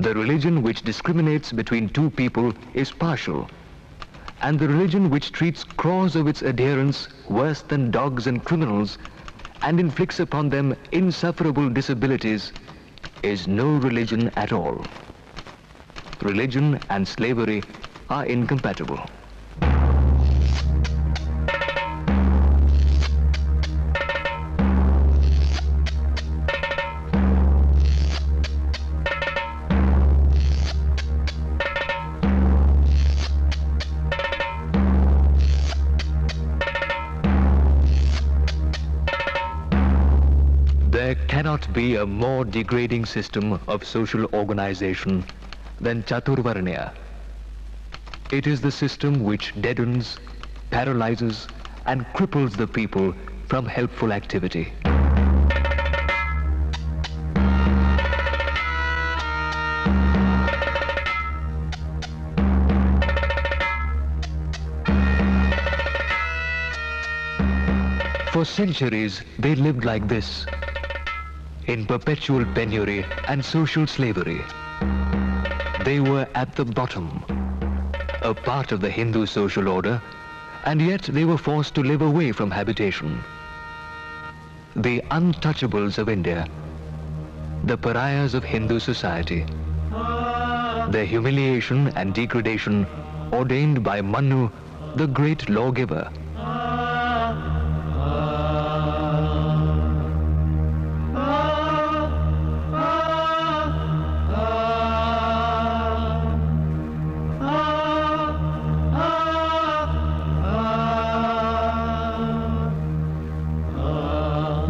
The religion which discriminates between two people is partial, and the religion which treats crores of its adherents worse than dogs and criminals and inflicts upon them insufferable disabilities is no religion at all. Religion and slavery are incompatible. There cannot be a more degrading system of social organization than Chaturvarnya. It is the system which deadens, paralyzes, and cripples the people from helpful activity. For centuries, they lived like this, in perpetual penury and social slavery. They were at the bottom, a part of the Hindu social order, and yet they were forced to live away from habitation. The untouchables of India, the pariahs of Hindu society, their humiliation and degradation ordained by Manu, the great lawgiver.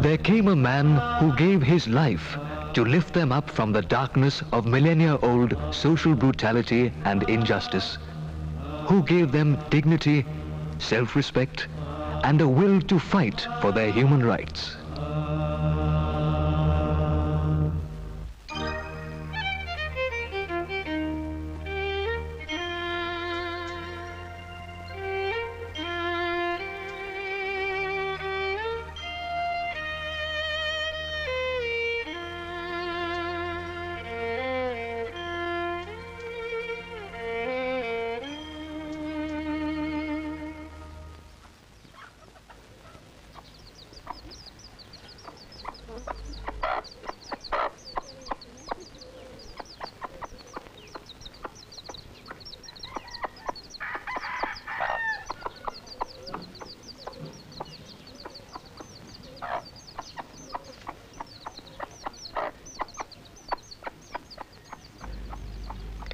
There came a man who gave his life to lift them up from the darkness of millennia-old social brutality and injustice, who gave them dignity, self-respect, and a will to fight for their human rights.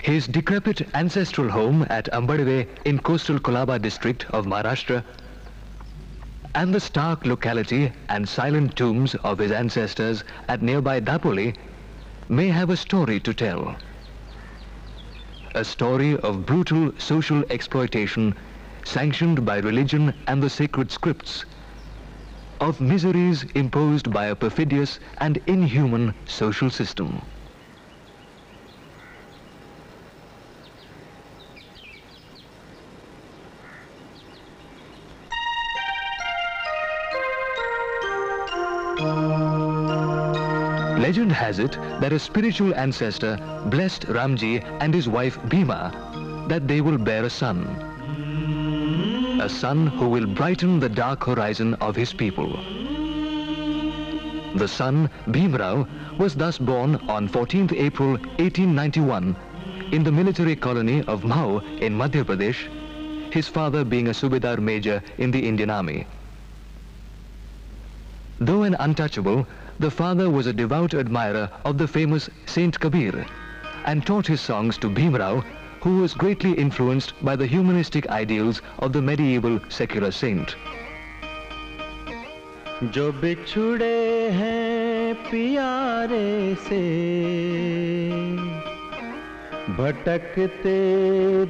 His decrepit ancestral home at Ambedkar in coastal Kolaba district of Maharashtra and the stark locality and silent tombs of his ancestors at nearby Dapoli may have a story to tell. A story of brutal social exploitation sanctioned by religion and the sacred scripts, of miseries imposed by a perfidious and inhuman social system. Legend has it that a spiritual ancestor blessed Ramji and his wife Bhima that they will bear a son who will brighten the dark horizon of his people. The son, Bhimrao, was thus born on 14th April 1891 in the military colony of Mhau in Madhya Pradesh, his father being a Subedar major in the Indian Army. Though an untouchable, the father was a devout admirer of the famous Saint Kabir and taught his songs to Bhimrao, who was greatly influenced by the humanistic ideals of the medieval secular saint. जो बिछुड़े हैं प्यारे से भटकते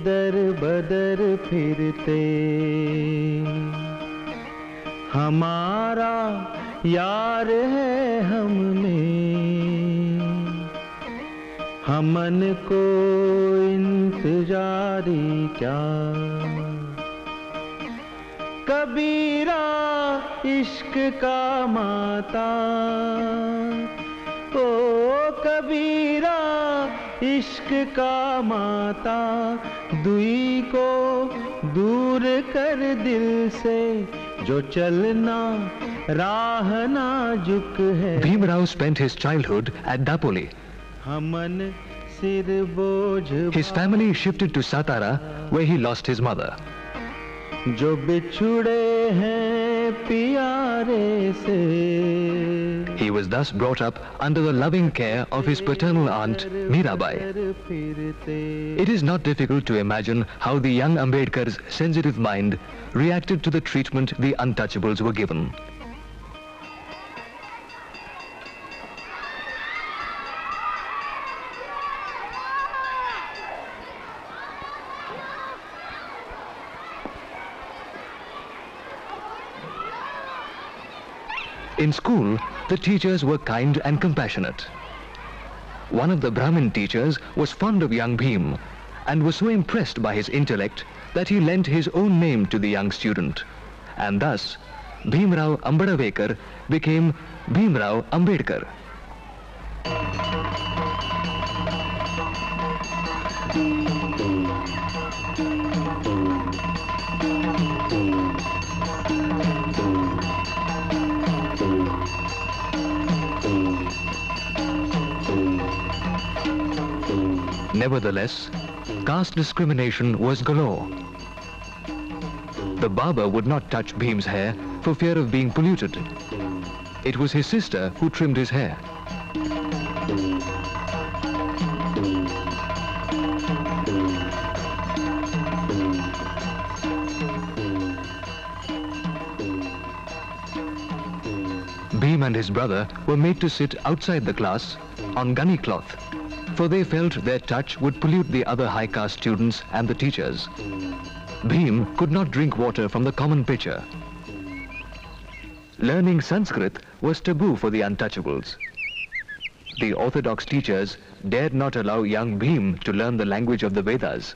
दर बदर फिरते हमारा यार है हम में हमन को इंतजारी क्या कबीरा इश्क का माता ओ कबीरा इश्क का माता दुई को दूर कर दिल से जो चलना राह नाजुक है. Bhim Rao spent his childhood at Dapoli. हमन सिर बोझ His family shifted to Satara, where he lost his mother. जो बिछुड़े हैं प्यारे से. He was thus brought up under the loving care of his paternal aunt, Mirabai. It is not difficult to imagine how the young Ambedkar's sensitive mind reacted to the treatment the untouchables were given. In school, the teachers were kind and compassionate. One of the Brahmin teachers was fond of young Bhim and was so impressed by his intellect that he lent his own name to the young student. And thus, Bhim Rao Ambedkar became Bhim Rao Ambedkar. Nevertheless, caste discrimination was galore. The barber would not touch Bhim's hair for fear of being polluted. It was his sister who trimmed his hair. Bhim and his brother were made to sit outside the class on gunny cloth, for they felt their touch would pollute the other high caste students and the teachers. Bhim could not drink water from the common pitcher. Learning Sanskrit was taboo for the untouchables. The orthodox teachers dared not allow young Bhim to learn the language of the Vedas.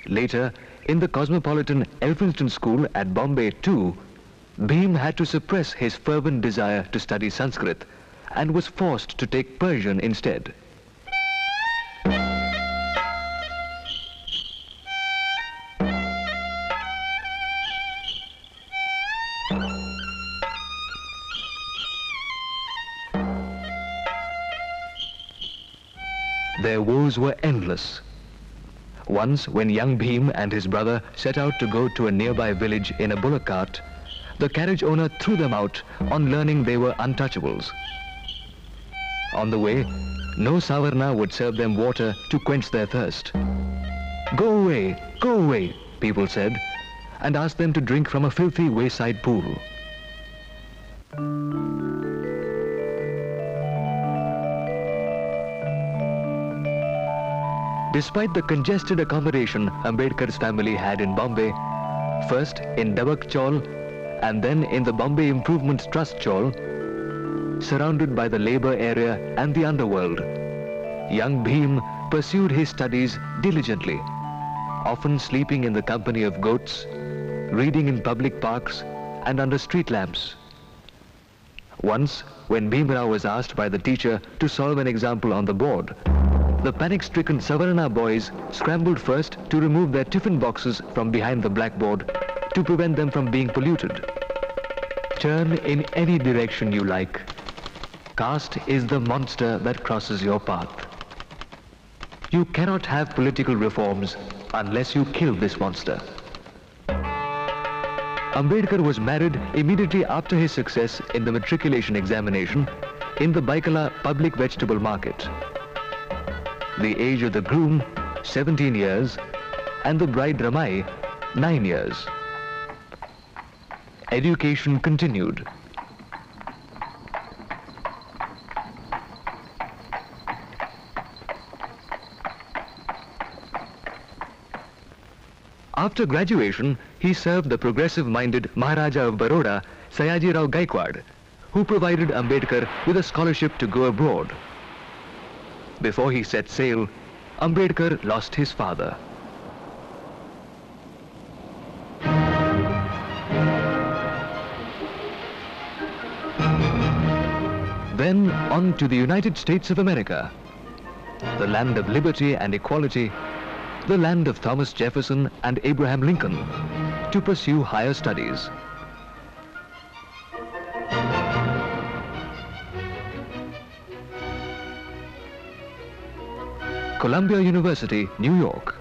Later, in the cosmopolitan Elphinstone School at Bombay too, Bhim had to suppress his fervent desire to study Sanskrit and was forced to take Persian instead. Their woes were endless. Once, when young Bhim and his brother set out to go to a nearby village in a bullock cart, the carriage owner threw them out on learning they were untouchables. On the way, no Savarna would serve them water to quench their thirst. Go away, people said, and asked them to drink from a filthy wayside pool. Despite the congested accommodation Ambedkar's family had in Bombay, first in Dabak Chawl and then in the Bombay Improvement Trust Chawl, surrounded by the labor area and the underworld, young Bhim pursued his studies diligently, often sleeping in the company of goats, reading in public parks and under street lamps. Once, when Bhim Rao was asked by the teacher to solve an example on the board, the panic-stricken Savarna boys scrambled first to remove their tiffin boxes from behind the blackboard to prevent them from being polluted. Turn in any direction you like. Caste is the monster that crosses your path. You cannot have political reforms unless you kill this monster. Ambedkar was married immediately after his success in the matriculation examination in the Baikala public vegetable market. The age of the groom, 17 years, and the bride Ramai, 9 years. Education continued. After graduation, he served the progressive-minded Maharaja of Baroda, Sayaji Rao Gaikwad, who provided Ambedkar with a scholarship to go abroad. Before he set sail, Ambedkar lost his father. Then on to the United States of America. the land of liberty and equality, the land of Thomas Jefferson and Abraham Lincoln, to pursue higher studies. Columbia University, New York.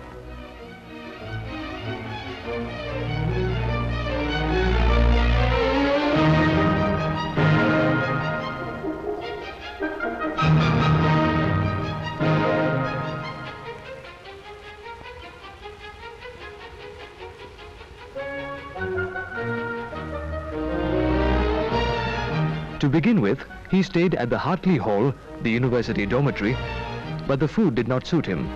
To begin with, he stayed at the Hartley Hall, the university dormitory, but the food did not suit him,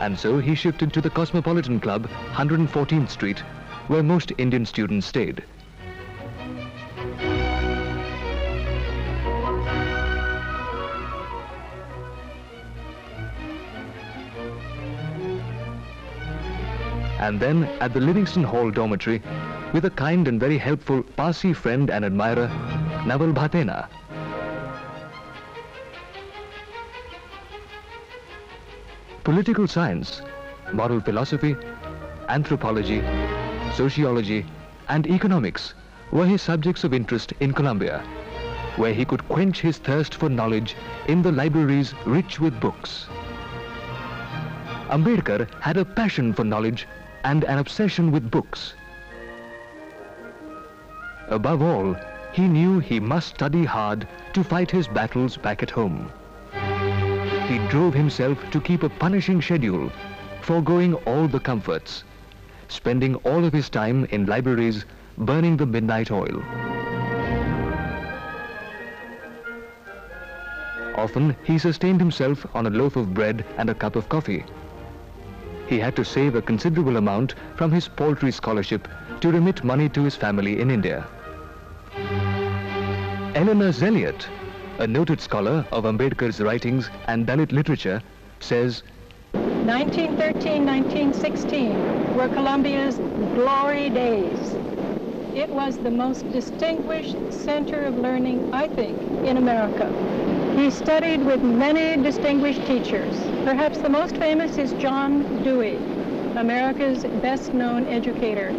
and so he shifted to the Cosmopolitan Club, 114th Street, where most Indian students stayed. And then at the Livingston Hall dormitory, with a kind and very helpful Parsi friend and admirer, Naval Bhatena. Political science, moral philosophy, anthropology, sociology, and economics were his subjects of interest in Columbia, where he could quench his thirst for knowledge in the libraries rich with books. Ambedkar had a passion for knowledge and an obsession with books. Above all, he knew he must study hard to fight his battles back at home. He drove himself to keep a punishing schedule, foregoing all the comforts, spending all of his time in libraries, burning the midnight oil. Often he sustained himself on a loaf of bread and a cup of coffee. He had to save a considerable amount from his paltry scholarship to remit money to his family in India. Eleanor Zelliot, a noted scholar of Ambedkar's writings and Dalit literature, says, 1913-1916 were Columbia's glory days. It was the most distinguished center of learning, I think, in America. He studied with many distinguished teachers. Perhaps the most famous is John Dewey, America's best-known educator.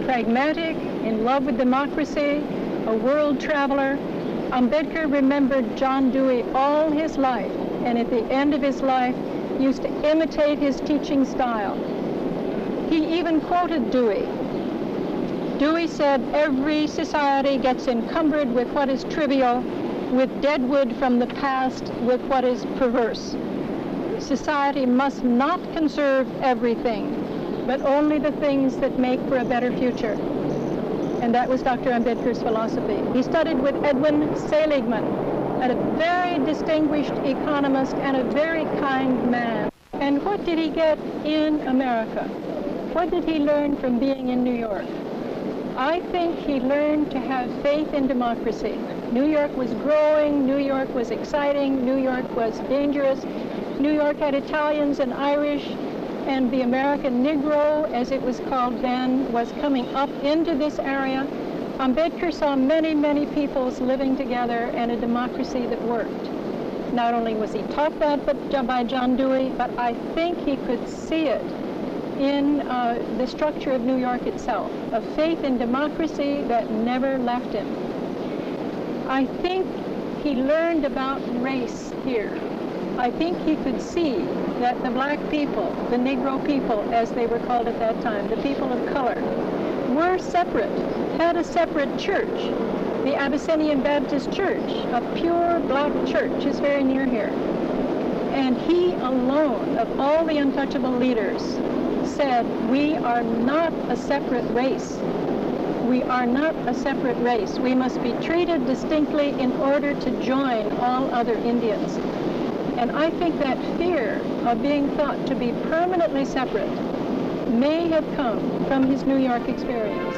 Pragmatic, in love with democracy, a world traveler, Ambedkar remembered John Dewey all his life, and at the end of his life used to imitate his teaching style. He even quoted Dewey. Dewey said, "Every society gets encumbered with what is trivial, with dead wood from the past, with what is perverse. Society must not conserve everything, but only the things that make for a better future." And that was Dr. Ambedkar's philosophy. He studied with Edwin Seligman, a very distinguished economist and a very kind man. And what did he get in America? What did he learn from being in New York? I think he learned to have faith in democracy. New York was growing, New York was exciting, New York was dangerous. New York had Italians and Irish, and the American Negro, as it was called then, was coming up into this area. Ambedkar saw many, many peoples living together and a democracy that worked. Not only was he taught that by John Dewey, but I think he could see it in the structure of New York itself, a faith in democracy that never left him. I think he learned about race here. I think he could see that the black people, the Negro people, as they were called at that time, the people of color, were separate, had a separate church. The Abyssinian Baptist Church, a pure black church, is very near here. And he alone, of all the untouchable leaders, said, "We are not a separate race. We are not a separate race. We must be treated distinctly in order to join all other Indians." And I think that fear of being thought to be permanently separate may have come from his New York experience.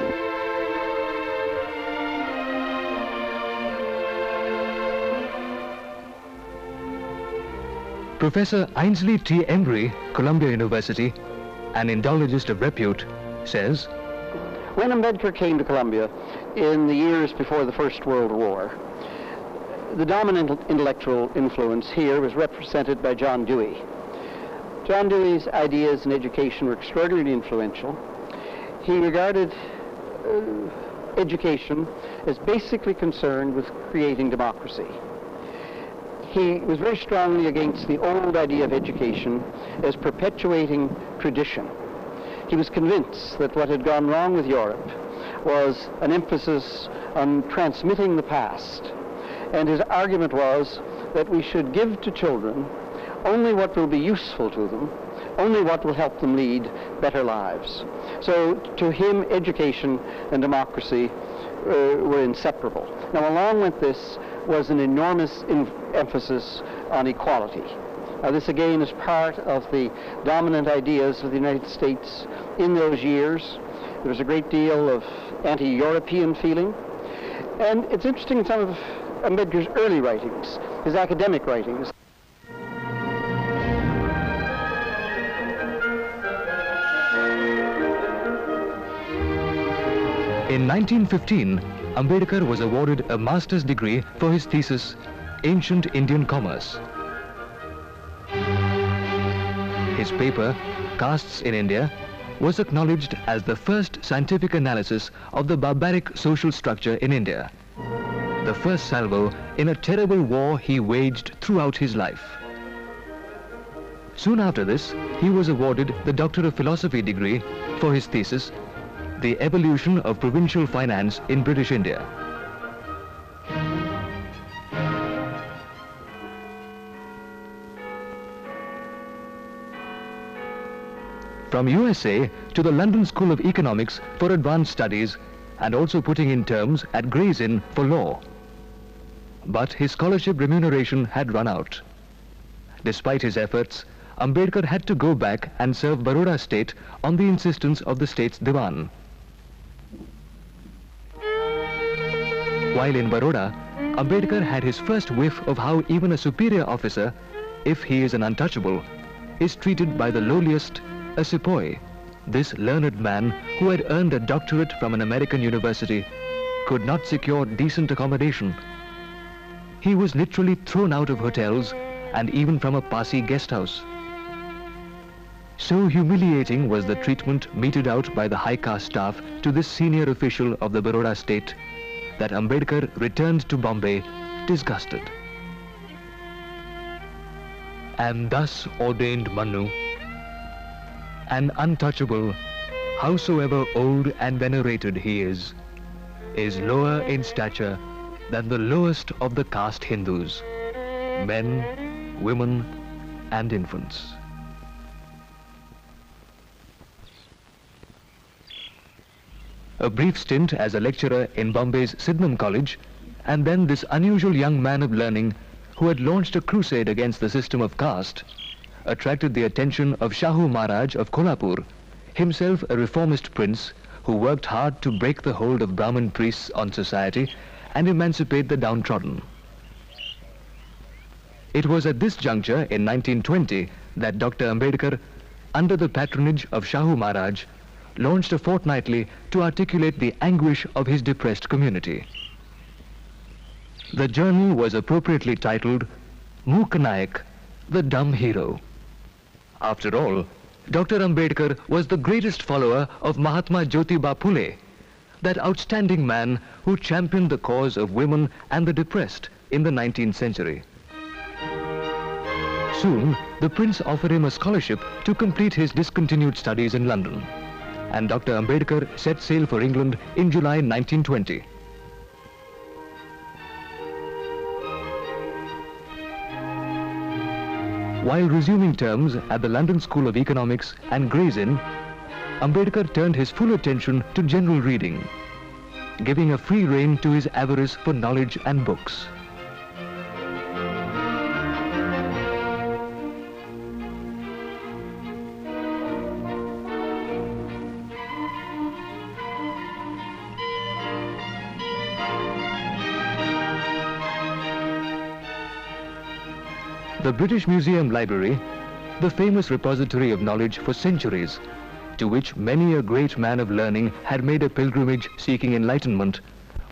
Professor Ainsley T. Embry, Columbia University, an Indologist of repute, says, when Ambedkar came to Columbia in the years before the First World War, the dominant intellectual influence here was represented by John Dewey. John Dewey's ideas in education were extraordinarily influential. He regarded education as basically concerned with creating democracy. He was very strongly against the old idea of education as perpetuating tradition. He was convinced that what had gone wrong with Europe was an emphasis on transmitting the past. And his argument was that we should give to children only what will be useful to them, only what will help them lead better lives. So to him, education and democracy were inseparable. Now, along with this was an enormous emphasis on equality. This again is part of the dominant ideas of the United States in those years. There was a great deal of anti-European feeling. And it's interesting in some of Ambedkar's early writings, his academic writings. In 1915, Ambedkar was awarded a master's degree for his thesis, Ancient Indian Commerce. His paper, Castes in India, was acknowledged as the first scientific analysis of the barbaric social structure in India, the first salvo in a terrible war he waged throughout his life. Soon after this, he was awarded the Doctor of Philosophy degree for his thesis, The Evolution of Provincial Finance in British India. From USA to the London School of Economics for advanced studies, and also putting in terms at Gray's Inn for law. But his scholarship remuneration had run out. Despite his efforts, Ambedkar had to go back and serve Baroda state on the insistence of the state's Diwan. While in Baroda, Ambedkar had his first whiff of how even a superior officer, if he is an untouchable, is treated by the lowliest, a sepoy. This learned man, who had earned a doctorate from an American university, could not secure decent accommodation. He was literally thrown out of hotels and even from a Parsi guest house. So humiliating was the treatment meted out by the high caste staff to this senior official of the Baroda state that Ambedkar returned to Bombay disgusted. And thus ordained Manu, an untouchable, howsoever old and venerated he is lower in stature than the lowest of the caste Hindus, men, women, and infants. A brief stint as a lecturer in Bombay's Sydenham College, and then this unusual young man of learning who had launched a crusade against the system of caste, attracted the attention of Shahu Maharaj of Kolhapur, himself a reformist prince who worked hard to break the hold of Brahmin priests on society and emancipate the downtrodden. It was at this juncture in 1920 that Dr. Ambedkar, under the patronage of Shahu Maharaj, launched a fortnightly to articulate the anguish of his depressed community. The journal was appropriately titled Mook Nayak, the Dumb Hero. After all, Dr. Ambedkar was the greatest follower of Mahatma Jyotiba Phule, that outstanding man who championed the cause of women and the depressed in the 19th century. Soon, the prince offered him a scholarship to complete his discontinued studies in London, and Dr. Ambedkar set sail for England in July 1920. While resuming terms at the London School of Economics and Gray's Inn, Ambedkar turned his full attention to general reading, giving a free rein to his avarice for knowledge and books. The British Museum Library, the famous repository of knowledge for centuries, to which many a great man of learning had made a pilgrimage seeking enlightenment,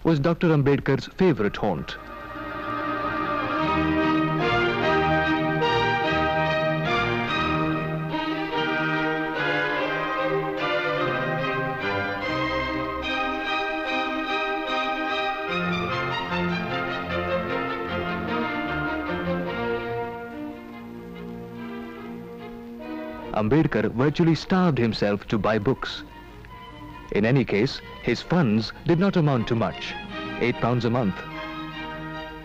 was Dr. Ambedkar's favorite haunt. Ambedkar virtually starved himself to buy books. In any case, his funds did not amount to much, £8 a month.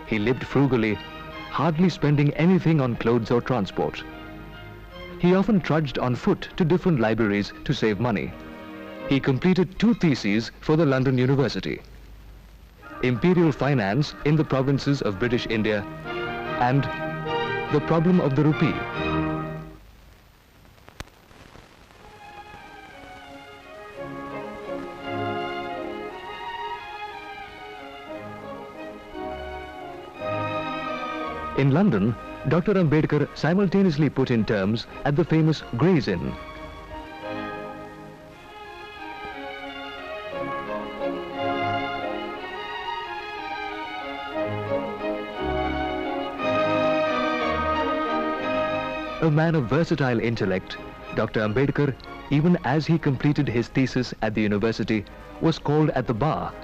He lived frugally, hardly spending anything on clothes or transport. He often trudged on foot to different libraries to save money. He completed 2 theses for the London University: Imperial Finance in the Provinces of British India and The Problem of the Rupee. In London, Dr. Ambedkar simultaneously put in terms at the famous Gray's Inn. A man of versatile intellect, Dr. Ambedkar, even as he completed his thesis at the university, was called at the bar,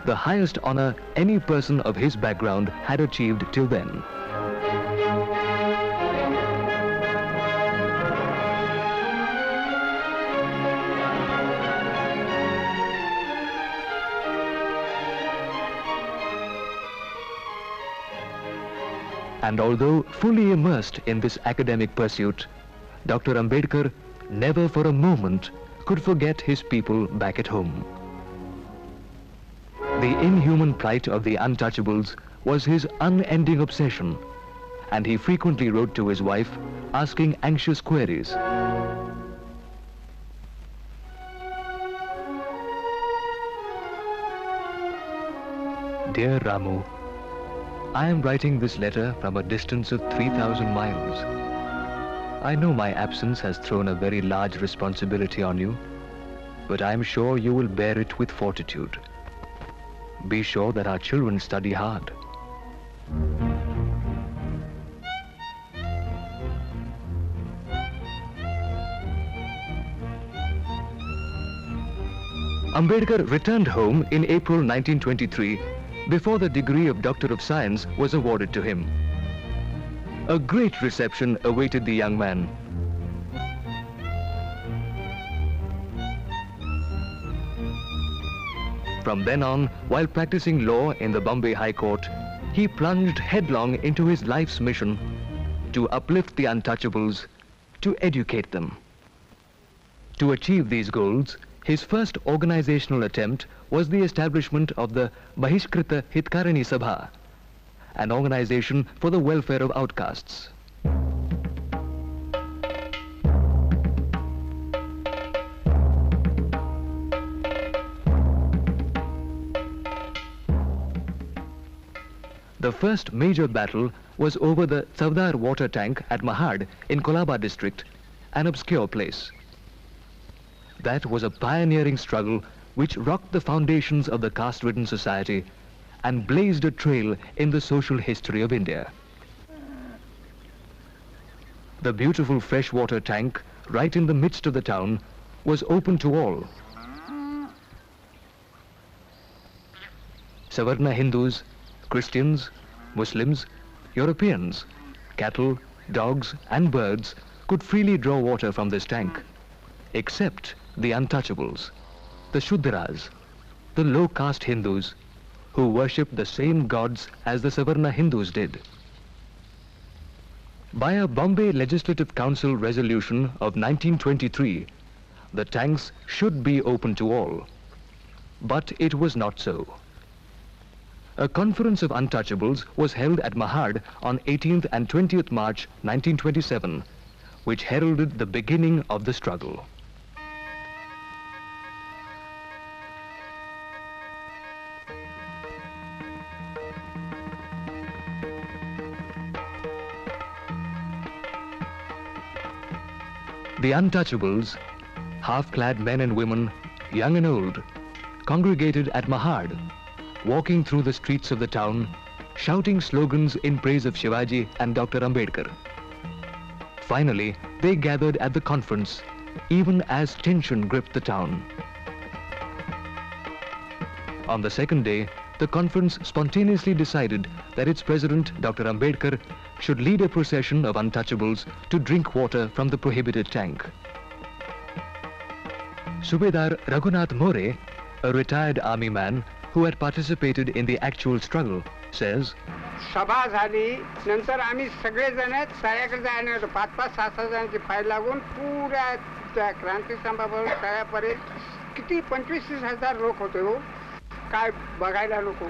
the highest honor any person of his background had achieved till then. And although fully immersed in this academic pursuit, Dr. Ambedkar never for a moment could forget his people back at home. The inhuman plight of the untouchables was his unending obsession, and he frequently wrote to his wife asking anxious queries. Dear Ramu, I am writing this letter from a distance of 3,000 miles. I know my absence has thrown a very large responsibility on you, but I am sure you will bear it with fortitude. Be sure that our children study hard. Ambedkar returned home in April 1923 before the degree of Doctor of Science was awarded to him. A great reception awaited the young man. From then on, while practicing law in the Bombay High Court, he plunged headlong into his life's mission to uplift the untouchables, to educate them. To achieve these goals, his first organizational attempt was the establishment of the Bahishkrita Hitkarani Sabha, an organization for the welfare of outcasts. The first major battle was over the Savdar water tank at Mahad in Colaba district, an obscure place. That was a pioneering struggle which rocked the foundations of the caste-ridden society and blazed a trail in the social history of India. The beautiful freshwater tank, right in the midst of the town, was open to all. Savarna Hindus, Christians, Muslims, Europeans, cattle, dogs and birds could freely draw water from this tank, except the untouchables, the Shudras, the low-caste Hindus, who worshipped the same gods as the Savarna Hindus did. By a Bombay Legislative Council resolution of 1923, the tanks should be open to all. But it was not so. A conference of untouchables was held at Mahad on 18th and 20th March 1927, which heralded the beginning of the struggle. The untouchables, half-clad men and women, young and old, congregated at Mahad, walking through the streets of the town, shouting slogans in praise of Shivaji and Dr. Ambedkar. Finally, they gathered at the conference, even as tension gripped the town. On the second day, the conference spontaneously decided that its president, Dr. Ambedkar, should lead a procession of untouchables to drink water from the prohibited tank. Subedar Raghunath More, a retired army man who had participated in the actual struggle, says, सभा झाली नंतर आम्ही सगळे जण तळ्याकडे जायला होतो 5-5, 6-6 जणांची file लागून पुऱ्या त्या क्रांती स्तंभावर तळ्यापर्यंत किती 25-30 हजार लोक होते हो काय बघायला नको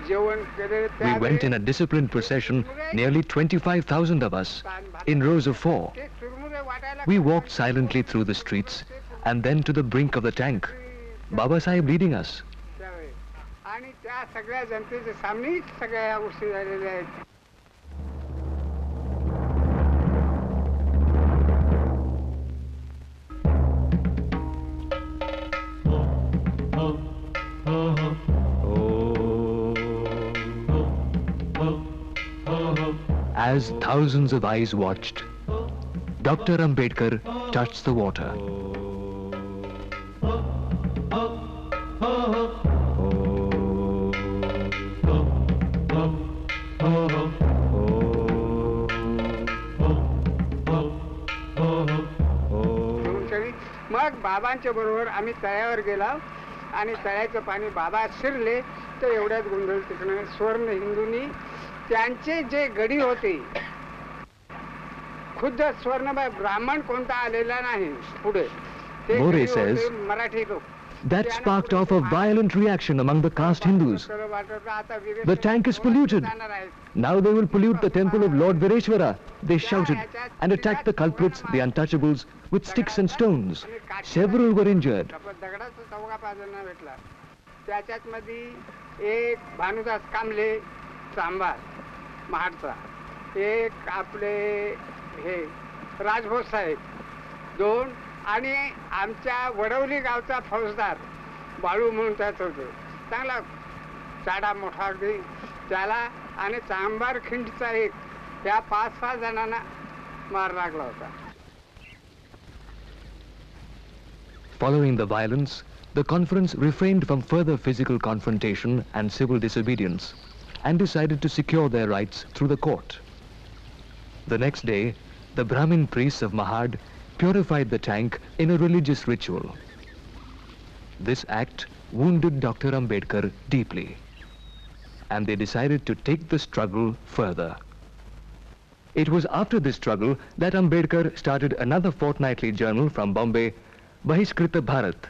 जेवण केले. We went in a disciplined procession, nearly 25,000 of us, in rows of 4. We walked silently through the streets and then to the brink of the tank, Babasaheb leading us. आणि त्या सगळ्या जनतेच्या सामने सगळ्या या गोष्टी झालेल्या आहेत. As thousands of eyes watched, Dr. Ambedkar touched the water. मग बाबांच्या बरोबर आम्ही तळ्यावर गेला आणि तळ्याचं पाणी बाबा शिरले तर एवढ्यात गोंधळ तिकडे स्वर्ण हिंदूंनी त्यांचे जे गडी होते खुद्द स्वर्ण ब्राह्मण कोणता आलेला नाही पुढे ते More says, मराठी लोक that sparked off a violent reaction among the caste Hindus. The tank is polluted. Now they will pollute the temple of Lord Vireshwara, they shouted, and attacked the culprits, the untouchables, with sticks and stones. Several were injured. त्याच्यात मध्ये एक भानुदास कांबळे सांबार महाडचा, एक आपले हे राजभोज साहेब 2 आणि आमच्या वडवली गावचा फौजदार बाळू म्हणून त्याच होतं चांगला चाडा मोठा अगदी त्याला आणि चांबार खिंडचा एक त्या 5-6 जणांना मार लागला होता. Following the violence, the conference refrained from further physical confrontation and civil disobedience and decided to secure their rights through the court. The next day, the Brahmin priests of Mahad purified the tank in a religious ritual. This act wounded Dr. Ambedkar deeply, and they decided to take the struggle further. It was after this struggle that Ambedkar started another fortnightly journal from Bombay, Bahishkrita Bharat.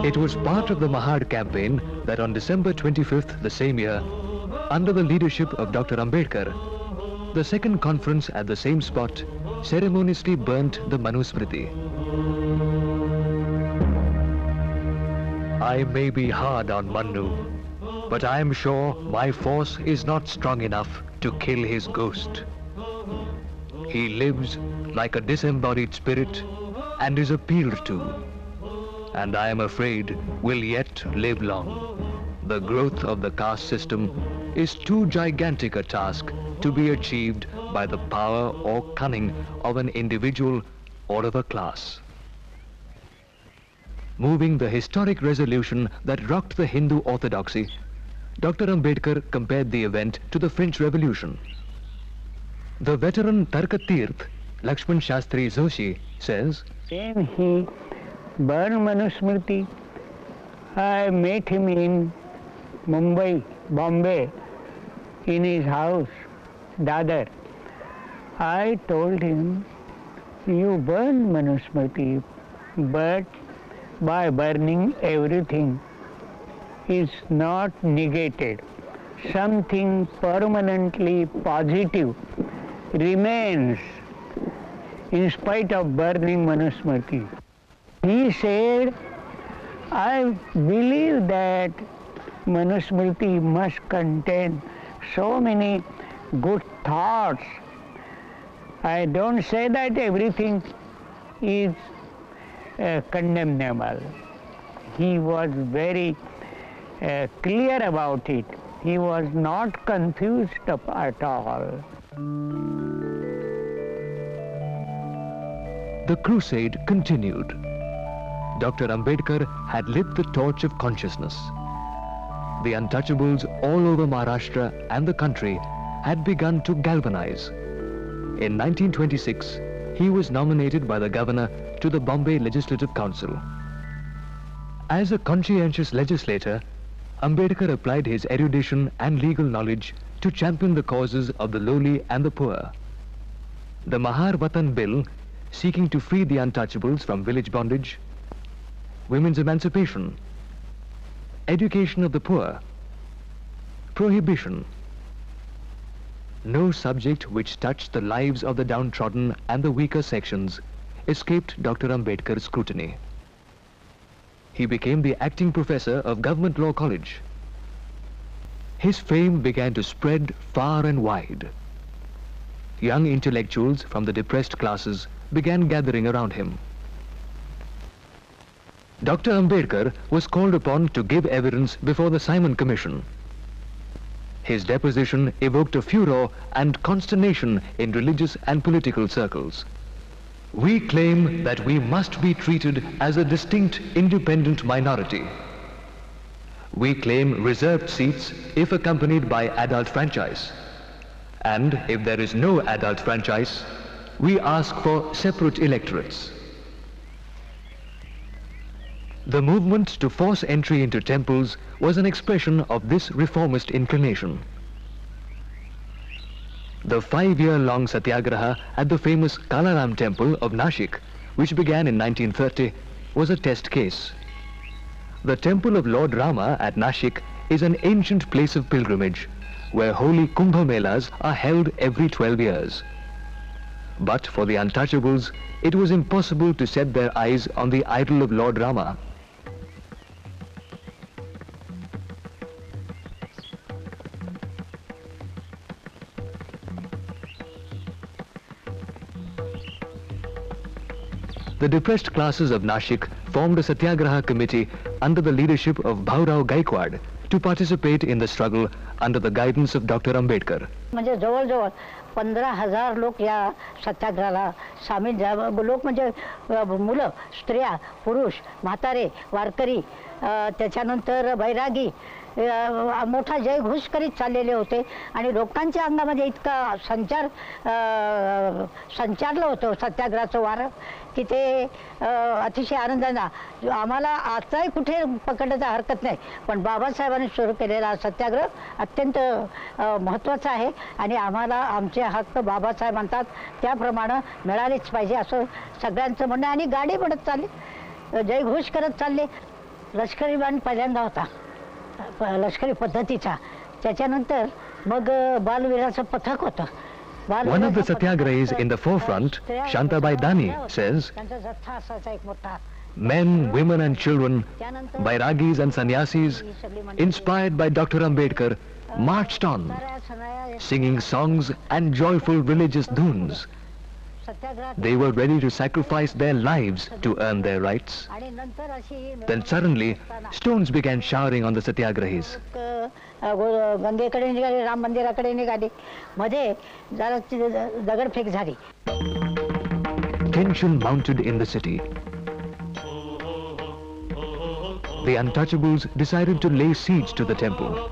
It was part of the Mahad campaign that on December 25th the same year, under the leadership of Dr. Ambedkar, the second conference at the same spot ceremoniously burnt the Manusmriti. I may be hard on Manu, but I am sure my force is not strong enough to kill his ghost. He lives like a disembodied spirit and is appealed to, and I am afraid will yet live long. The growth of the caste system is too gigantic a task to be achieved by the power or cunning of an individual or of a class. Moving the historic resolution that rocked the Hindu orthodoxy, Dr. Ambedkar compared the event to the French Revolution. The veteran Tarkatirth, Lakshman Shastri Joshi, says, When he burned Manusmriti, I met him in Bombay, in his house, Dadar. I told him, you burn Manusmriti, but by burning everything is not negated. Something permanently positive remains in spite of burning Manusmriti. He said, I believe that Manusmriti must contain so many good thoughts. I don't say that everything is condemnable. He was very clear about it. He was not confused at all. The crusade continued. Dr. Ambedkar had lit the torch of consciousness. The untouchables all over Maharashtra and the country had begun to galvanize. In 1926, he was nominated by the governor to the Bombay Legislative Council. As a conscientious legislator, Ambedkar applied his erudition and legal knowledge to champion the causes of the lowly and the poor. The Mahar Vatan Bill, seeking to free the untouchables from village bondage, women's emancipation, education of the poor, prohibition. No subject which touched the lives of the downtrodden and the weaker sections escaped Dr. Ambedkar's scrutiny. He became the acting professor of Government Law College. His fame began to spread far and wide. Young intellectuals from the depressed classes began gathering around him. Dr. Ambedkar was called upon to give evidence before the Simon Commission. His deposition evoked a furor and consternation in religious and political circles. We claim that we must be treated as a distinct, independent minority. We claim reserved seats if accompanied by adult franchise. And if there is no adult franchise, we ask for separate electorates. The movement to force entry into temples was an expression of this reformist inclination. The 5-year-long satyagraha at the famous Kalaram temple of Nashik, which began in 1930, was a test case. The temple of Lord Rama at Nashik is an ancient place of pilgrimage, where holy Kumbh Melas are held every 12 years. But for the untouchables, it was impossible to set their eyes on the idol of Lord Rama. The depressed classes of Nashik formed a Satyagraha committee under the leadership of Bhaurao Gaikwad to participate in the struggle under the guidance of Dr. Ambedkar. म्हणजे जवळजवळ 15,000 लोक या सत्याग्रहाला सामील झाले. लोक म्हणजे मुलं, स्त्रिया, पुरुष, म्हातारे, वारकरी, त्याच्यानंतर बैरागी मोठा जयघोष करीत चाललेले होते आणि लोकांच्या अंगामध्ये इतका संचारलं होतं सत्याग्रहाचं वारं की ते अतिशय आनंदाने आम्हाला आताही कुठे पकडण्याचा हरकत नाही, पण बाबासाहेबांनी सुरू केलेला सत्याग्रह अत्यंत महत्त्वाचा आहे आणि आम्हाला आमचे हक्क बाबासाहेब म्हणतात त्याप्रमाणे मिळालेच पाहिजे असं सगळ्यांचं म्हणणं. आणि गाडी बनत चालली, जयघोष करत चालले. लष्करी बँड पहिल्यांदा होता लष्करी पद्धतीचा, त्याच्यानंतर मग बालवीराचं पथक होतं. One of the satyagrahis in the forefront, Shantabai Dani, says, men, women and children, bairagis and sannyasis, inspired by Dr. Ambedkar, marched on, singing songs and joyful religious dhuns. They were ready to sacrifice their lives to earn their rights. Then suddenly, stones began showering on the satyagrahis. गंगेकडे निघाले, राम मंदिराकडे निघाले, मध्ये जरा दगडफेक झाली. Tension mounted in the city. The untouchables decided to lay siege to the temple.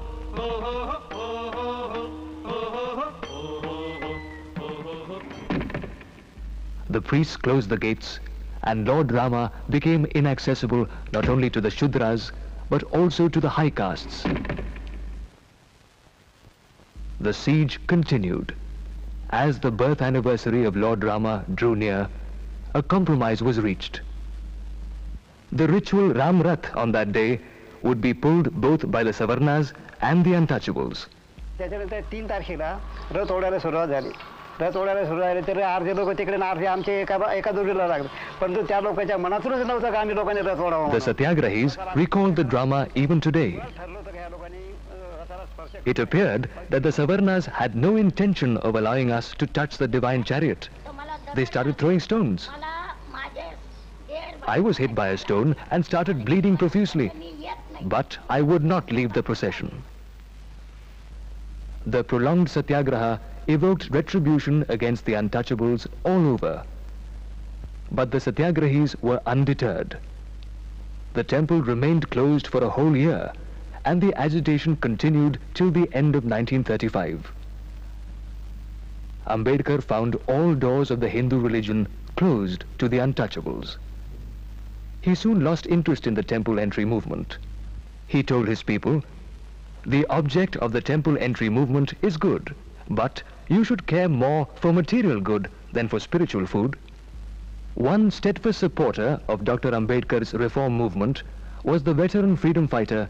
The priests closed the gates, and Lord Rama became inaccessible not only to the Shudras, but also to the high castes. The siege continued. As the birth anniversary of Lord Rama drew near, a compromise was reached. The ritual Ram Rath on that day would be pulled both by the Savarnas and the untouchables. त्याच्यानंतर 3 तारखेला रथ ओढायला सुरुवात झाली. रथ ओढायला सुरू झाले तर अर्धे लोक तिकडे अर्धे आमचे एका जोडीला लागले, परंतु त्या लोकांच्या मनातूनच नव्हतं का आम्ही लोकांनी रथ ओढावं. The Satyagrahis recalled the drama even today. It appeared that the Savarnas had no intention of allowing us to touch the divine chariot. They started throwing stones. I was hit by a stone and started bleeding profusely, but I would not leave the procession. The prolonged Satyagraha evoked retribution against the untouchables all over. But the Satyagrahis were undeterred. the temple remained closed for a whole year, and the agitation continued till the end of 1935. Ambedkar found all doors of the Hindu religion closed to the untouchables. He soon lost interest in the temple entry movement. He told his people, "The object of the temple entry movement is good, but you should care more for material good than for spiritual food." One steadfast supporter of Dr. Ambedkar's reform movement was the veteran freedom fighter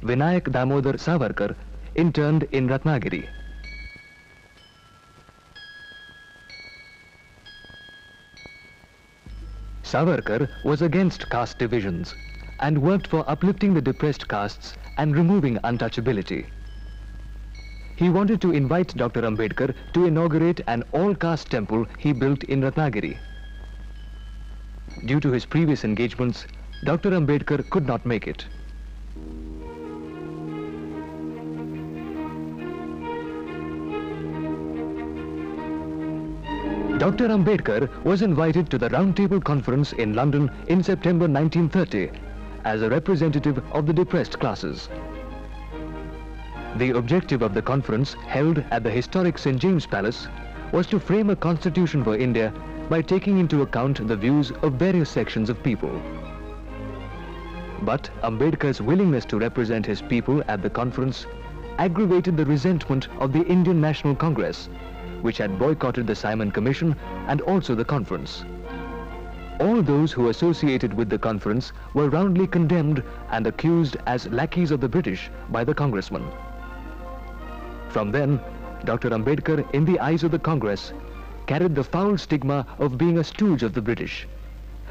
Vinayak Damodar Savarkar, interned in Ratnagiri. Savarkar was against caste divisions and worked for uplifting the depressed castes and removing untouchability. He wanted to invite Dr. Ambedkar to inaugurate an all-caste temple he built in Ratnagiri. Due to his previous engagements, Dr. Ambedkar could not make it. Dr. Ambedkar was invited to the Round Table Conference in London in September 1930 as a representative of the depressed classes. The objective of the conference, held at the historic St. James Palace, was to frame a constitution for India by taking into account the views of various sections of people. But Ambedkar's willingness to represent his people at the conference aggravated the resentment of the Indian National Congress, which had boycotted the Simon Commission and also the conference. All those who associated with the conference were roundly condemned and accused as lackeys of the British by the congressman. From then, Dr. Ambedkar, in the eyes of the Congress, carried the foul stigma of being a stooge of the British.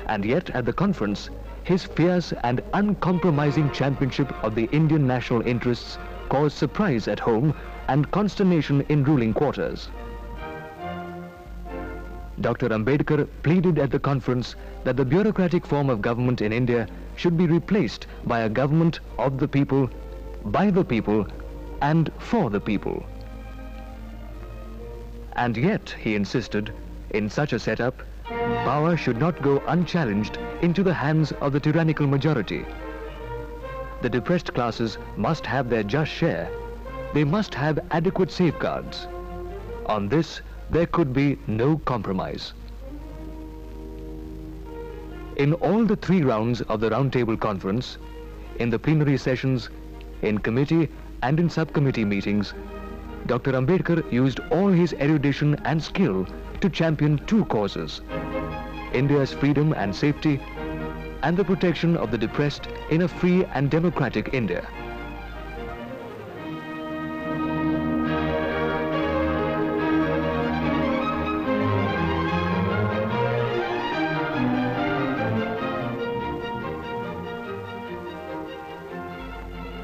And yet, at the conference, his fierce and uncompromising championship of the Indian national interests caused surprise at home and consternation in ruling quarters. Dr. Ambedkar pleaded at the conference that the bureaucratic form of government in India should be replaced by a government of the people, by the people, and for the people. And yet, he insisted, in such a setup, power should not go unchallenged into the hands of the tyrannical majority. The depressed classes must have their just share. They must have adequate safeguards. On this, there could be no compromise. In all the 3 rounds of the Round Table Conference, in the plenary sessions, in committee and in subcommittee meetings, Dr. Ambedkar used all his erudition and skill to champion 2 causes: India's freedom and safety, and the protection of the depressed in a free and democratic India.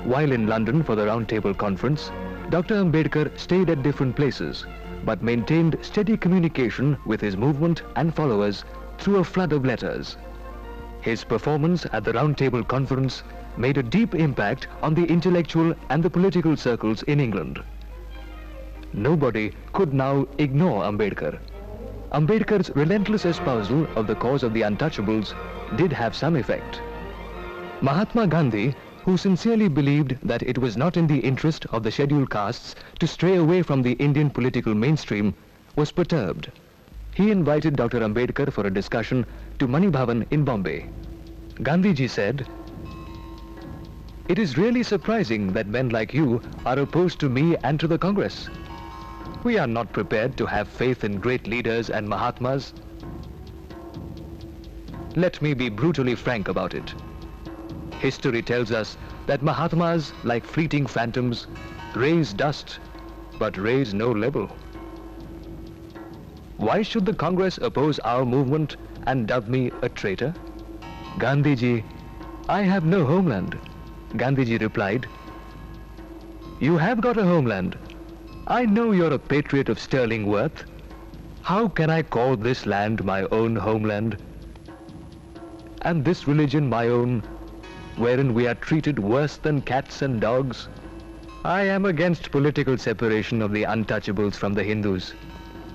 While in London for the Round Table Conference, Dr. Ambedkar stayed at different places, but maintained steady communication with his movement and followers through a flood of letters. His performance at the Round Table Conference made a deep impact on the intellectual and the political circles in England. Nobody could now ignore Ambedkar. Ambedkar's relentless espousal of the cause of the untouchables did have some effect. Mahatma Gandhi, who sincerely believed that it was not in the interest of the scheduled castes to stray away from the Indian political mainstream, was perturbed. He invited Dr. Ambedkar for a discussion to Mani Bhavan in Bombay. Gandhiji said, "It is really surprising that men like you are opposed to me and to the Congress. We are not prepared to have faith in great leaders and Mahatmas. Let me be brutally frank about it. History tells us that Mahatmas, like fleeting phantoms, raise dust, but raise no level. Why should the Congress oppose our movement and dub me a traitor?" "Gandhiji, I have no homeland." Gandhiji replied, "You have got a homeland. I know you're a patriot of sterling worth. How can I call this land my own homeland, and this religion my own, wherein we are treated worse than cats and dogs? I am against political separation of the untouchables from the Hindus.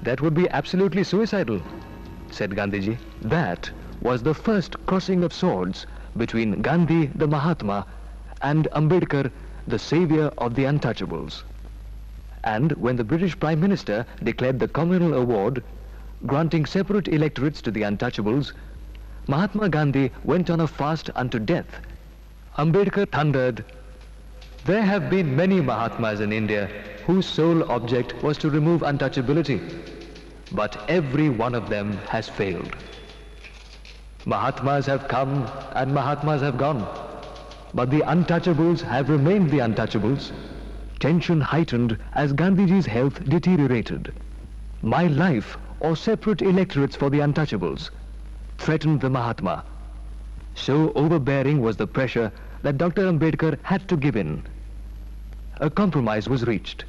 That would be absolutely suicidal," said Gandhiji. That was the first crossing of swords between Gandhi, the Mahatma, and Ambedkar, the savior of the untouchables. And when the British Prime Minister declared the Communal Award, granting separate electorates to the untouchables, Mahatma Gandhi went on a fast unto death. Ambedkar thundered, "There have been many Mahatmas in India whose sole object was to remove untouchability, but every one of them has failed. Mahatmas have come and Mahatmas have gone, but the untouchables have remained the untouchables." Tension heightened as Gandhiji's health deteriorated. "My life or separate electorates for the untouchables," threatened the Mahatma. So overbearing was the pressure that Dr. Ambedkar had to give in. A compromise was reached.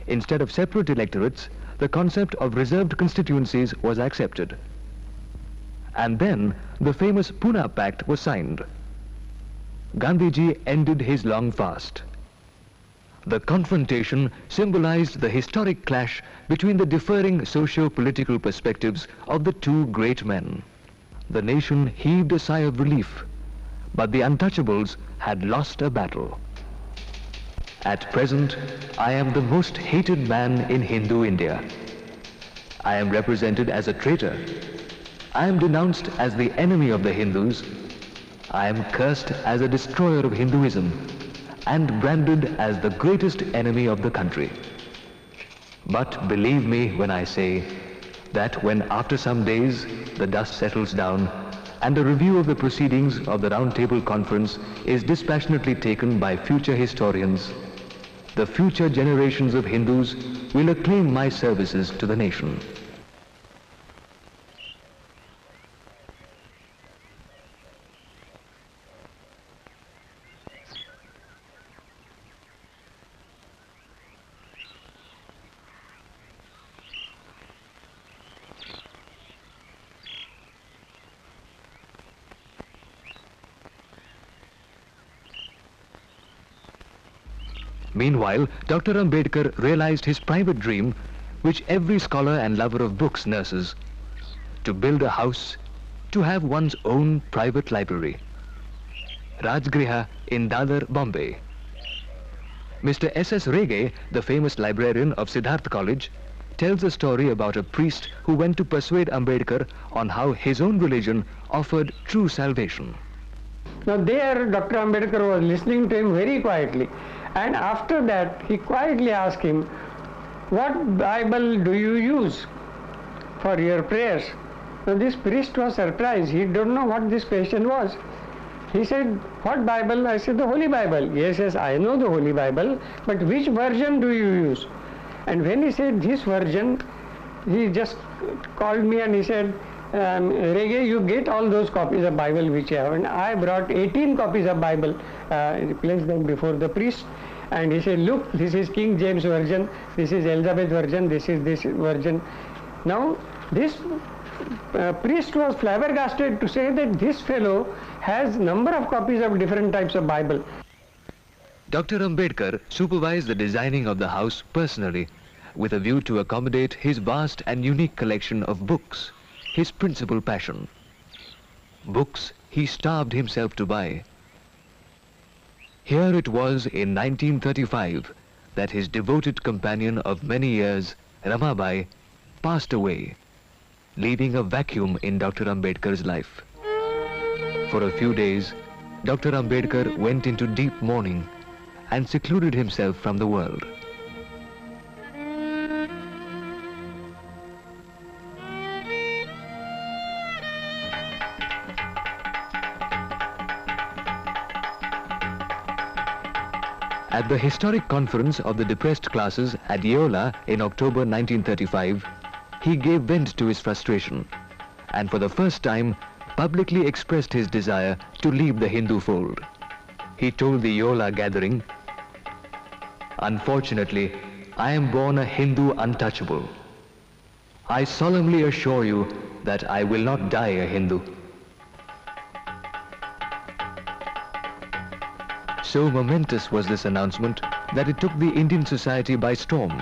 Instead of separate electorates, the concept of reserved constituencies was accepted. And then the famous Pune Pact was signed. Gandhiji ended his long fast. The confrontation symbolized the historic clash between the differing socio-political perspectives of the two great men. The nation heaved a sigh of relief, but the untouchables had lost a battle. At present, I am the most hated man in Hindu India. I am represented as a traitor. I am denounced as the enemy of the Hindus. I am cursed as a destroyer of Hinduism and branded as the greatest enemy of the country. But believe me when I say that when after some days the dust settles down and a review of the proceedings of the Round Table Conference is dispassionately taken by future historians, the future generations of Hindus will acclaim my services to the nation. Meanwhile, Dr. Ambedkar realized his private dream, which every scholar and lover of books nurses, to build a house, to have one's own private library. Rajgriha in Dadar, Bombay. Mr. S.S. Rege, the famous librarian of Siddharth College, tells a story about a priest who went to persuade Ambedkar on how his own religion offered true salvation. Now there Dr. Ambedkar was listening to him very quietly, and after that he quietly asked him, "What Bible do you use for your prayers?" Now this priest was surprised. He didn't know what this question was. He said, "What Bible?" I said, "The Holy Bible." "Yes, yes, I know the Holy Bible, but which version do you use?" And when he said this version, he just called me and he said, "Rege, you get all those copies of Bible which you have." And I brought 18 copies of Bible, placed them before the priest, and he said, "Look, this is King James version, this is Elizabeth version, this is this version." Now this priest was flabbergasted to say that this fellow has number of copies of different types of Bible. Dr. Ambedkar supervised the designing of the house personally, with a view to accommodate his vast and unique collection of books, his principal passion. Books he starved himself to buy. Here it was in 1935 that his devoted companion of many years, Ramabai, passed away, leaving a vacuum in Dr. Ambedkar's life. For a few days, Dr. Ambedkar went into deep mourning and secluded himself from the world. At the historic conference of the depressed classes at Yeola in October 1935, he gave vent to his frustration and for the first time publicly expressed his desire to leave the Hindu fold. He told the Yeola gathering, "Unfortunately, I am born a Hindu untouchable. I solemnly assure you that I will not die a Hindu." So momentous was this announcement that it took the Indian society by storm.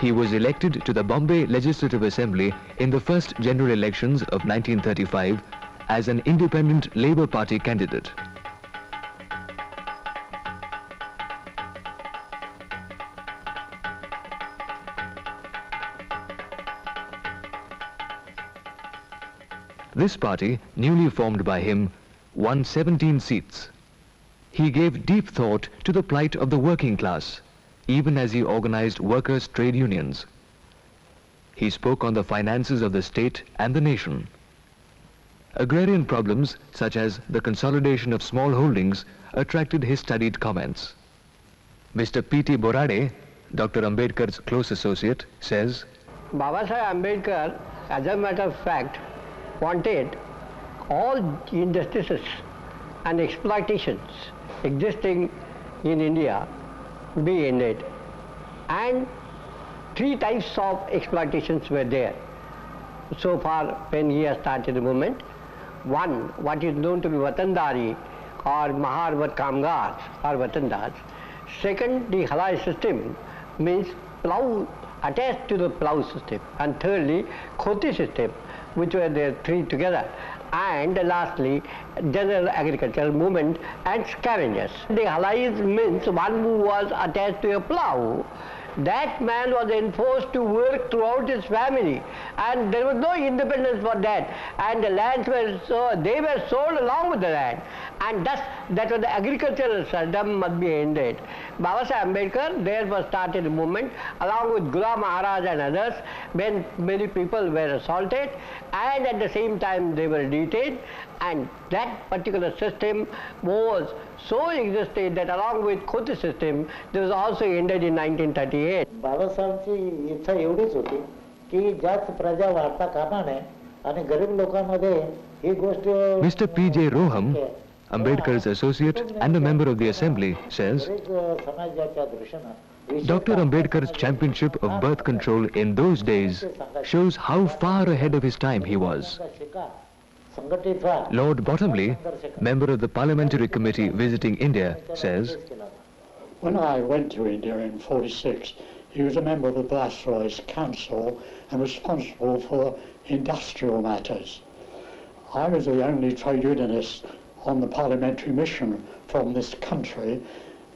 he was elected to the Bombay Legislative Assembly in the first general elections of 1935 as an independent Labour Party candidate. This party, newly formed by him, won 17 seats. He gave deep thought to the plight of the working class, even as he organized workers' trade unions. He spoke on the finances of the state and the nation. Agrarian problems, such as the consolidation of small holdings, attracted his studied comments. Mr. P.T. Borade, Dr. Ambedkar's close associate, says, Babasaheb Ambedkar, as a matter of fact, wanted all injustices and exploitations existing in India be ended. And 3 types of exploitations were there so far when he has started the movement. One, what is known to be Watandari or Maharvat Kamgars or Watandars. Second, the halai system means plough attached to the plough system. And thirdly, khoti system, which were there 3 together. And lastly, general agricultural movement and scavengers. The halais means one who was attached to a plough. That man was enforced to work throughout his family, and there was no independence for that. And the lands were they were sold along with the land, and thus that was the agricultural system must be ended. Babasaheb Ambedkar therefore started a movement along with Ghulam Maharaj and others when many people were assaulted, and at the same time they were detained. And that particular system was so existed that along with khoti system, this was also ended in 1938. बाबासाहेबांची इच्छा एवढीच होती की जास्त प्रजा वाढता कामा नये आणि गरीब लोकांमध्ये ही गोष्ट. Mr. P.J. Roham, Ambedkar's associate and a member of the assembly, says, Dr. Ambedkar's championship of birth control in those days shows how far ahead of his time he was. Lord Bottomley, member of the Parliamentary Committee visiting India, says, when I went to India in '46, he was a member of the Viceroy's Council and responsible for industrial matters. I was the only trade unionist on the parliamentary mission from this country,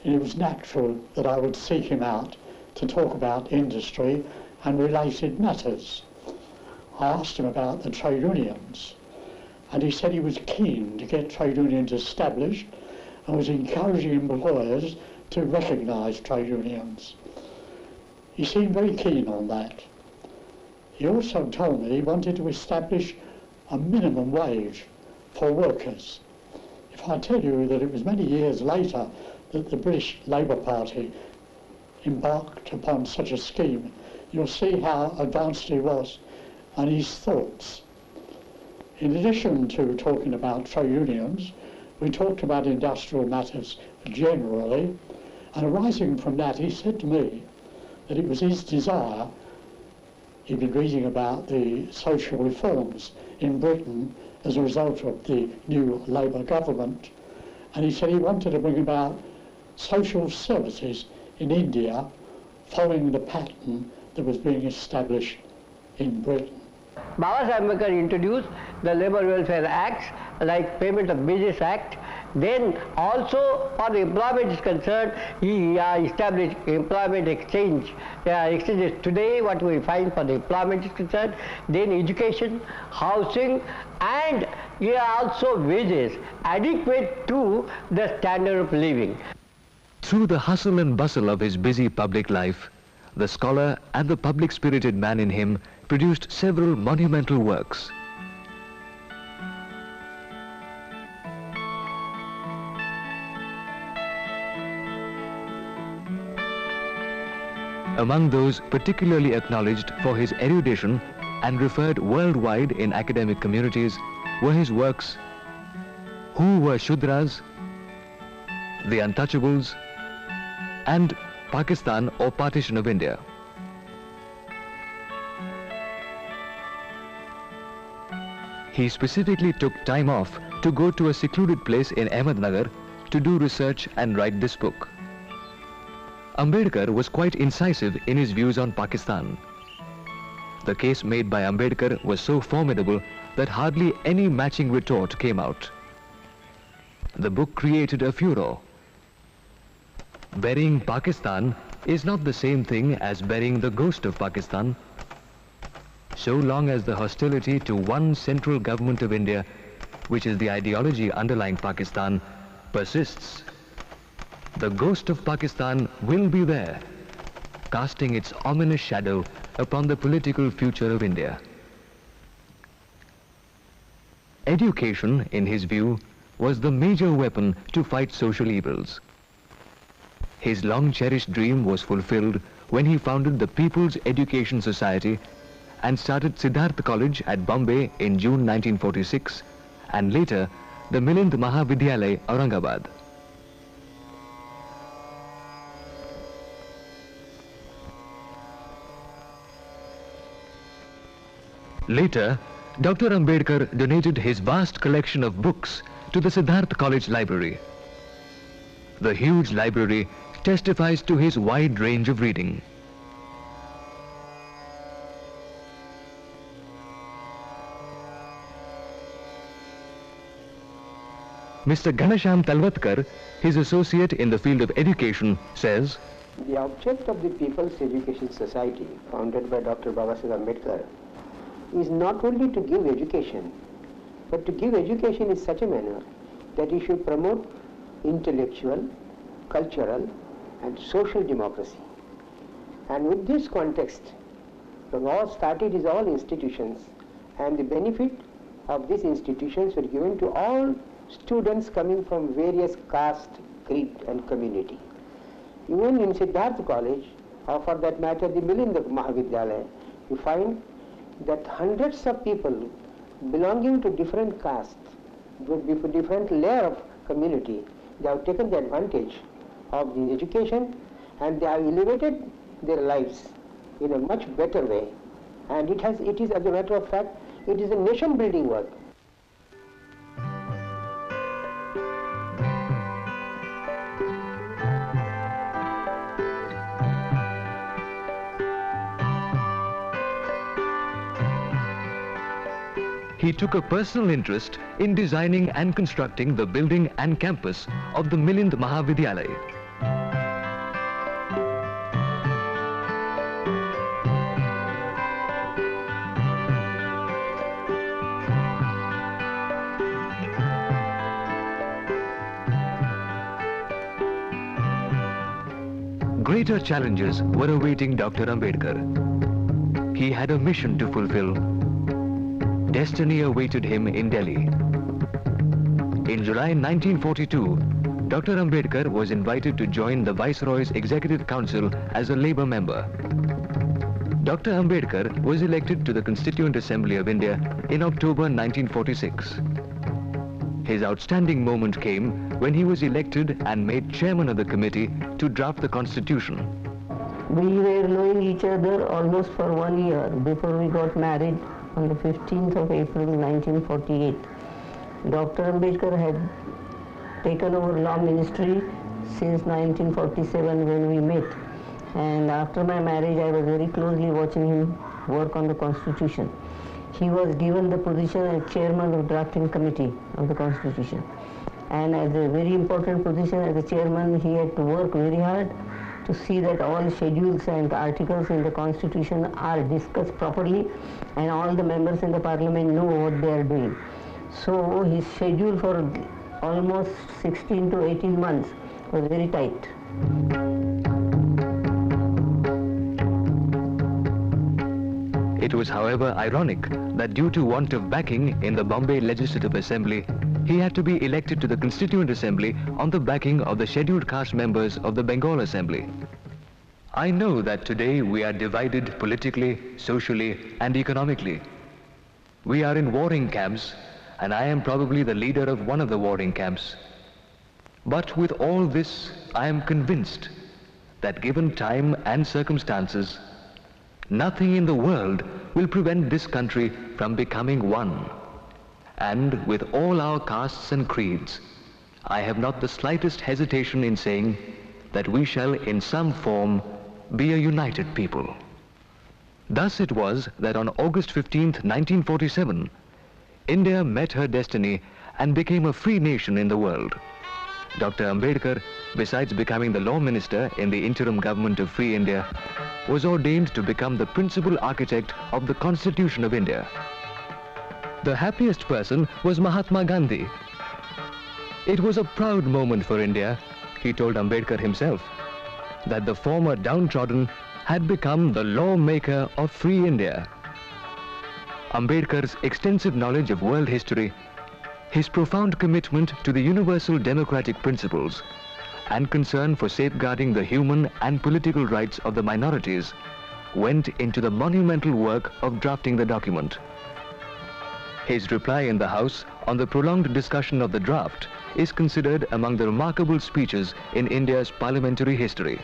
and it was natural that I would seek him out to talk about industry and related matters. I asked him about the trade unions, and he said he was keen to get trade unions established and was encouraging employers to recognise trade unions. He seemed very keen on that. He also told me he wanted to establish a minimum wage for workers. If I tell you that it was many years later that the British Labour Party embarked upon such a scheme, you'll see how advanced he was and his thoughts. In addition to talking about trade unions, we talked about industrial matters generally, and arising from that he said to me that it was his desire, he'd been reading about the social reforms in Britain as a result of the new Labour government, and he said he wanted to bring about social services in India following the pattern that was being established in Britain. Babasaheb Ambedkar introduced the Labour Welfare Acts like Payment of Wages Act. Then also for the employment is concerned, he established employment exchanges today what we find for the employment is concerned, then education, housing, and also wages adequate to the standard of living. Through the hustle and bustle of his busy public life, the scholar and the public-spirited man in him produced several monumental works. Among those particularly acknowledged for his erudition and referred worldwide in academic communities were his works Who Were Shudras, The Untouchables, and Pakistan or Partition of India. He specifically took time off to go to a secluded place in Ahmednagar to do research and write this book. Ambedkar was quite incisive in his views on Pakistan. The case made by Ambedkar was so formidable that hardly any matching retort came out. The book created a furor. Burying Pakistan is not the same thing as burying the ghost of Pakistan. So long as the hostility to one central government of India, which is the ideology underlying Pakistan, persists, the ghost of Pakistan will be there, casting its ominous shadow upon the political future of India. Education, in his view, was the major weapon to fight social evils. His long-cherished dream was fulfilled when he founded the People's Education Society and started Siddharth College at Bombay in June 1946 and later the Milind Mahavidyalaya, Aurangabad. Later, Dr. Ambedkar donated his vast collection of books to the Siddharth College Library. The huge library testifies to his wide range of reading. Mr. Ghanasham Talwatkar, his associate in the field of education, says, "The object of the People's Education Society, founded by Dr. Babasaheb Ambedkar, is not only to give education, but to give education in such a manner that it should promote intellectual, cultural, and social democracy. And with this context, the war started is all institutions, and the benefit of these institutions were given to all students coming from various caste, creed, and community. Even in Siddharth College, or for that matter the Milind Mahavidyalaya, you find that hundreds of people belonging to different castes, with different layer of community, they have taken the advantage of the education and they have elevated their lives in a much better way. And it is, as a matter of fact, it is a nation building work. He took a personal interest in designing and constructing the building and campus of the Milind Mahavidyalaya. Greater challenges were awaiting Dr. Ambedkar. He had a mission to fulfill. Destiny awaited him in Delhi. In July 1942, Dr. Ambedkar was invited to join the Viceroy's Executive Council as a Labour member. Dr. Ambedkar was elected to the Constituent Assembly of India in October 1946. His outstanding moment came when he was elected and made chairman of the committee to draft the Constitution. We were knowing each other almost for 1 year before we got married on the 15th of April 1948. Dr. Ambedkar had taken over law ministry since 1947 when we met, and after my marriage I was very closely watching him work on the Constitution. He was given the position as chairman of drafting committee of the Constitution, and as a very important position as a chairman he had to work very hard to see that all schedules and articles in the Constitution are discussed properly and all the members in the Parliament know what they are doing. So his schedule for almost 16 to 18 months was very tight. It was, however, ironic that due to want of backing in the Bombay Legislative Assembly, he had to be elected to the Constituent Assembly on the backing of the scheduled caste members of the Bengal Assembly. I know that today we are divided politically, socially, and economically. We are in warring camps, and I am probably the leader of one of the warring camps. But with all this, I am convinced that given time and circumstances, nothing in the world will prevent this country from becoming one. And with all our castes and creeds, I have not the slightest hesitation in saying that we shall in some form be a united people. Thus it was that on August 15th, 1947, India met her destiny and became a free nation in the world. Dr. Ambedkar, besides becoming the law minister in the interim government of Free India, was ordained to become the principal architect of the Constitution of India. The happiest person was Mahatma Gandhi. It was a proud moment for India, he told Ambedkar himself, that the former downtrodden had become the lawmaker of free India. Ambedkar's extensive knowledge of world history, his profound commitment to the universal democratic principles, and concern for safeguarding the human and political rights of the minorities went into the monumental work of drafting the document. His reply in the House on the prolonged discussion of the draft is considered among the remarkable speeches in India's parliamentary history.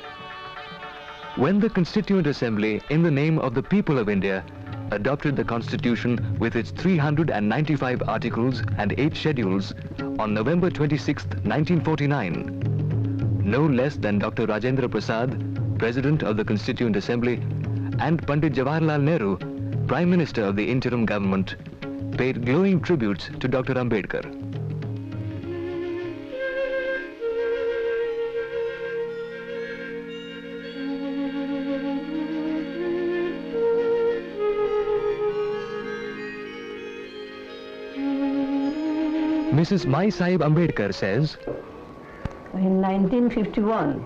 When the Constituent Assembly, in the name of the people of India, adopted the Constitution with its 395 articles and 8 schedules on November 26, 1949, no less than Dr. Rajendra Prasad, President of the Constituent Assembly, and Pandit Jawaharlal Nehru, Prime Minister of the interim government, paid glowing tributes to Dr. Ambedkar. Mrs. Babasaheb Ambedkar says, in 1951,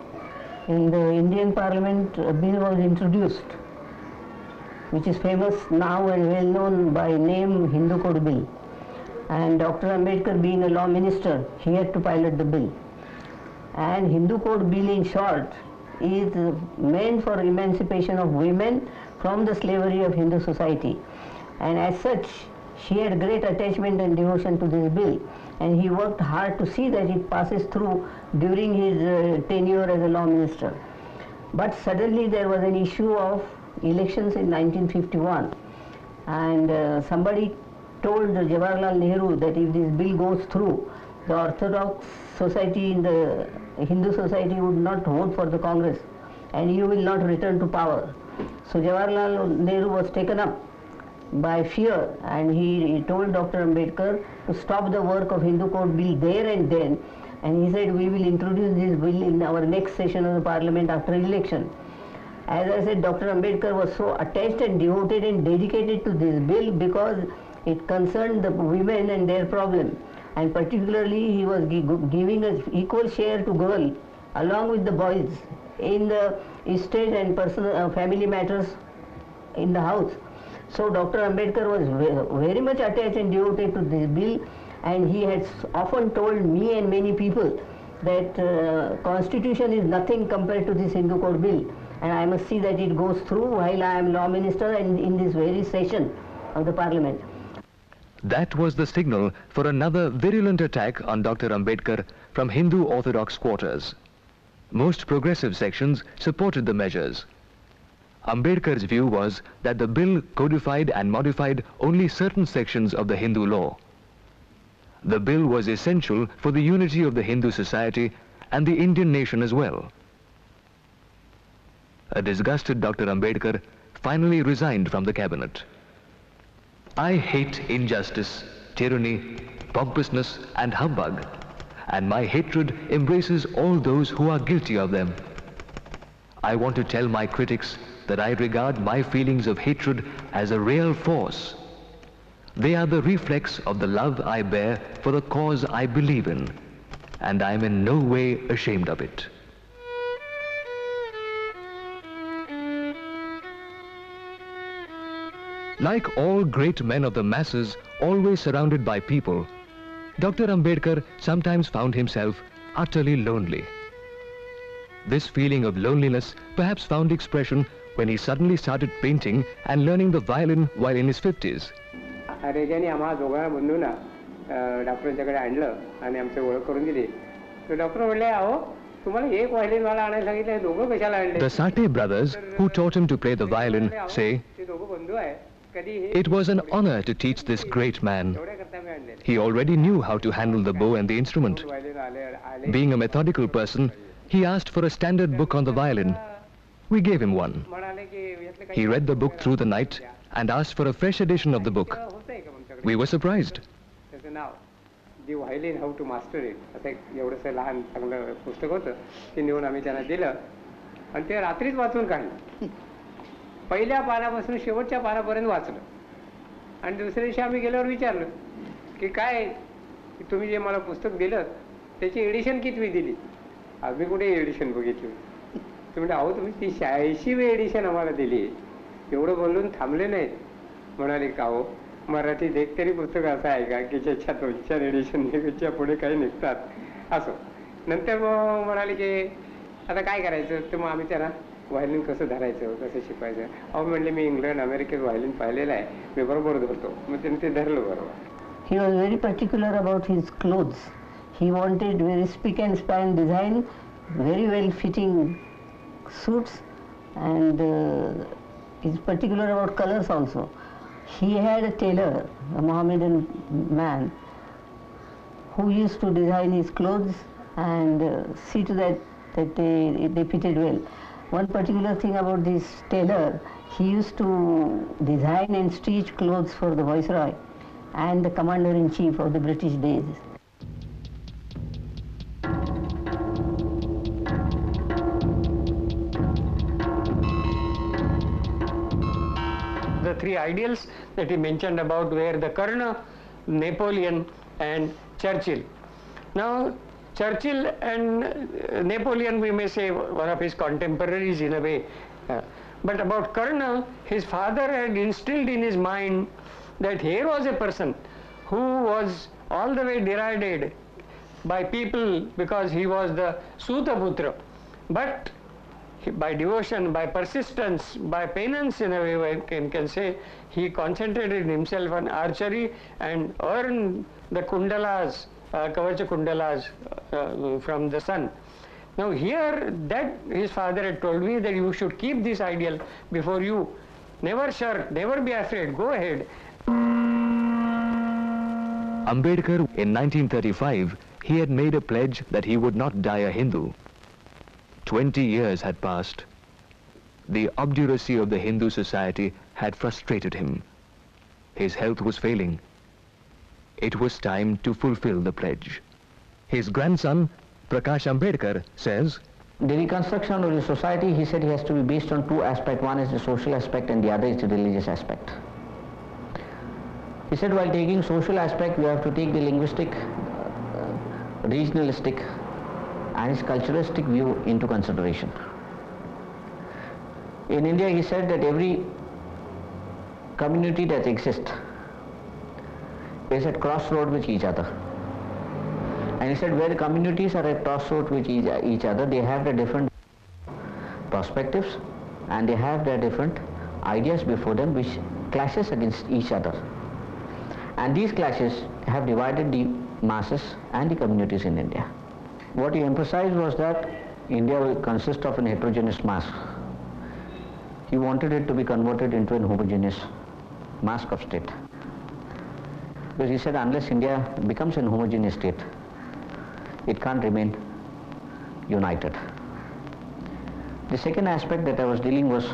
in the Indian Parliament, a bill was introduced, which is famous now and well known by name Hindu Code Bill. And Dr. Ambedkar, being a law minister, he had to pilot the bill. And Hindu Code Bill, in short, is meant for emancipation of women from the slavery of Hindu society. And as such, she had great attachment and devotion to this bill, and he worked hard to see that it passes through during his tenure as a law minister. But suddenly there was an issue of elections in 1951, and somebody told Jawaharlal Nehru that if this bill goes through, the Orthodox society in the Hindu society would not vote for the Congress, and you will not return to power. So Jawaharlal Nehru was taken up by fear, and he told Dr. Ambedkar to stop the work of Hindu Code Bill there and then, and he said, we will introduce this bill in our next session of the Parliament after election. As I said, Dr. Ambedkar was so attached and devoted and dedicated to this bill because it concerned the women and their problem, and particularly he was giving an equal share to girls along with the boys in the estate and personal family matters in the house. So Dr. Ambedkar was very much attached and devoted to this bill, and he has often told me and many people that Constitution is nothing compared to this Hindu Code Bill, and I must see that it goes through while I am law minister and in this very session of the Parliament. That was the signal for another virulent attack on Dr. Ambedkar from Hindu Orthodox quarters. Most progressive sections supported the measures. Ambedkar's view was that the bill codified and modified only certain sections of the Hindu law. The bill was essential for the unity of the Hindu society and the Indian nation as well. A disgusted Dr. Ambedkar finally resigned from the cabinet. I hate injustice, tyranny, pompousness and humbug, and my hatred embraces all those who are guilty of them. I want to tell my critics that I regard my feelings of hatred as a real force. They are the reflex of the love I bear for the cause I believe in, and I am in no way ashamed of it. Like all great men of the masses, always surrounded by people, Dr. Ambedkar sometimes found himself utterly lonely. This feeling of loneliness perhaps found expression when he suddenly started painting and learning the violin while in his 50s. रेजाने आम्हा दोघा बंधूंना डॉक्टरांच्याकडे आणलं आणि आमची ओळख करून दिली. तर doctor म्हणले, अहो तुम्हाला एक व्हायलिन मला आणायला सांगितलं, हे दोघं कशाला आणले? The Sate brothers, who taught him to play the violin, say, it was an honor to teach this great man. He already knew how to handle the bow and the instrument. Being a methodical person, He asked for a standard book on the violin. We gave him one. He read the book through the night and asked for a fresh edition of the book. We were surprised. The violin, how to master it. असं एवढंसं लहान चांगलं पुस्तक होतं ते नेऊन आम्ही त्यांना दिलं आणि ते रात्रीच वाचून काढलं. पहिल्या पानापासून शेवटच्या पानापर्यंत वाचलं आणि दुसऱ्या दिवशी आम्ही गेल्यावर विचारलं की काय तुम्ही जे मला पुस्तक दिलं त्याची एडिशन कितवी दिली. आम्ही कुठे एडिशन बघितली. तुम्ही अहो तुम्ही ती 86वी एडिशन आम्हाला दिली. एवढं बोलून थांबले नाहीत. म्हणाले का हो मराठीत एक तरी पुस्तक असं आहे का की ज्याच्या 2-4 एडिशन निघायच्या पुढे काही निघतात असं. नंतर मग म्हणाले की आता काय करायचं. तर मग आम्ही त्यांना व्हायलिन कसं धरायचं कसं शिकवायचं. अहो म्हणले मी इंग्लंड अमेरिकेत व्हायलिन पाहिलेलं आहे मी बरोबर धरतो. मग त्यांनी ते धरलं बरोबर. He was very particular about his clothes. He wanted very spick and span design, very well fitting suits, and is particular about colors also. He had a tailor, a Mohammedan man, who used to design his clothes and see to that they fitted well. One particular thing about this tailor, he used to design and stitch clothes for the Viceroy and the Commander-in-Chief of the British days. The three ideals that he mentioned about were the Colonel, Napoleon and Churchill. Now Churchill and Napoleon we may say one of his contemporaries in a way. But about Colonel, his father had instilled in his mind that here was a person who was all the way derided by people because he was the Sutaputra. But by devotion, by persistence, by penance in a way one can say, he concentrated himself on archery and earned the kundalas, kavacha kundalas from the sun. Now here that his father had told me that you should keep this ideal before you. Never shirk, never be afraid, go ahead. Ambedkar, in 1935, he had made a pledge that he would not die a Hindu. 20 years had passed. The obduracy of the Hindu society had frustrated him. His health was failing. It was time to fulfill the pledge. His grandson, Prakash Ambedkar, says, the reconstruction of the society, he said, he has to be based on two aspects. One is the social aspect and the other is the religious aspect. He said while taking social aspect, we have to take the linguistic, regionalistic and his culturalistic view into consideration. In India, he said that every community that exists is at crossroad with each other. And he said where the communities are at crossroad with each other, they have their different perspectives and they have their different ideas before them which clashes against each other. And these clashes have divided the masses and the communities in India. What he emphasized was that India will consist of an heterogeneous mass. He wanted it to be converted into an homogeneous mass of state. Because he said unless India becomes an homogeneous state, it can't remain united. The second aspect that I was dealing was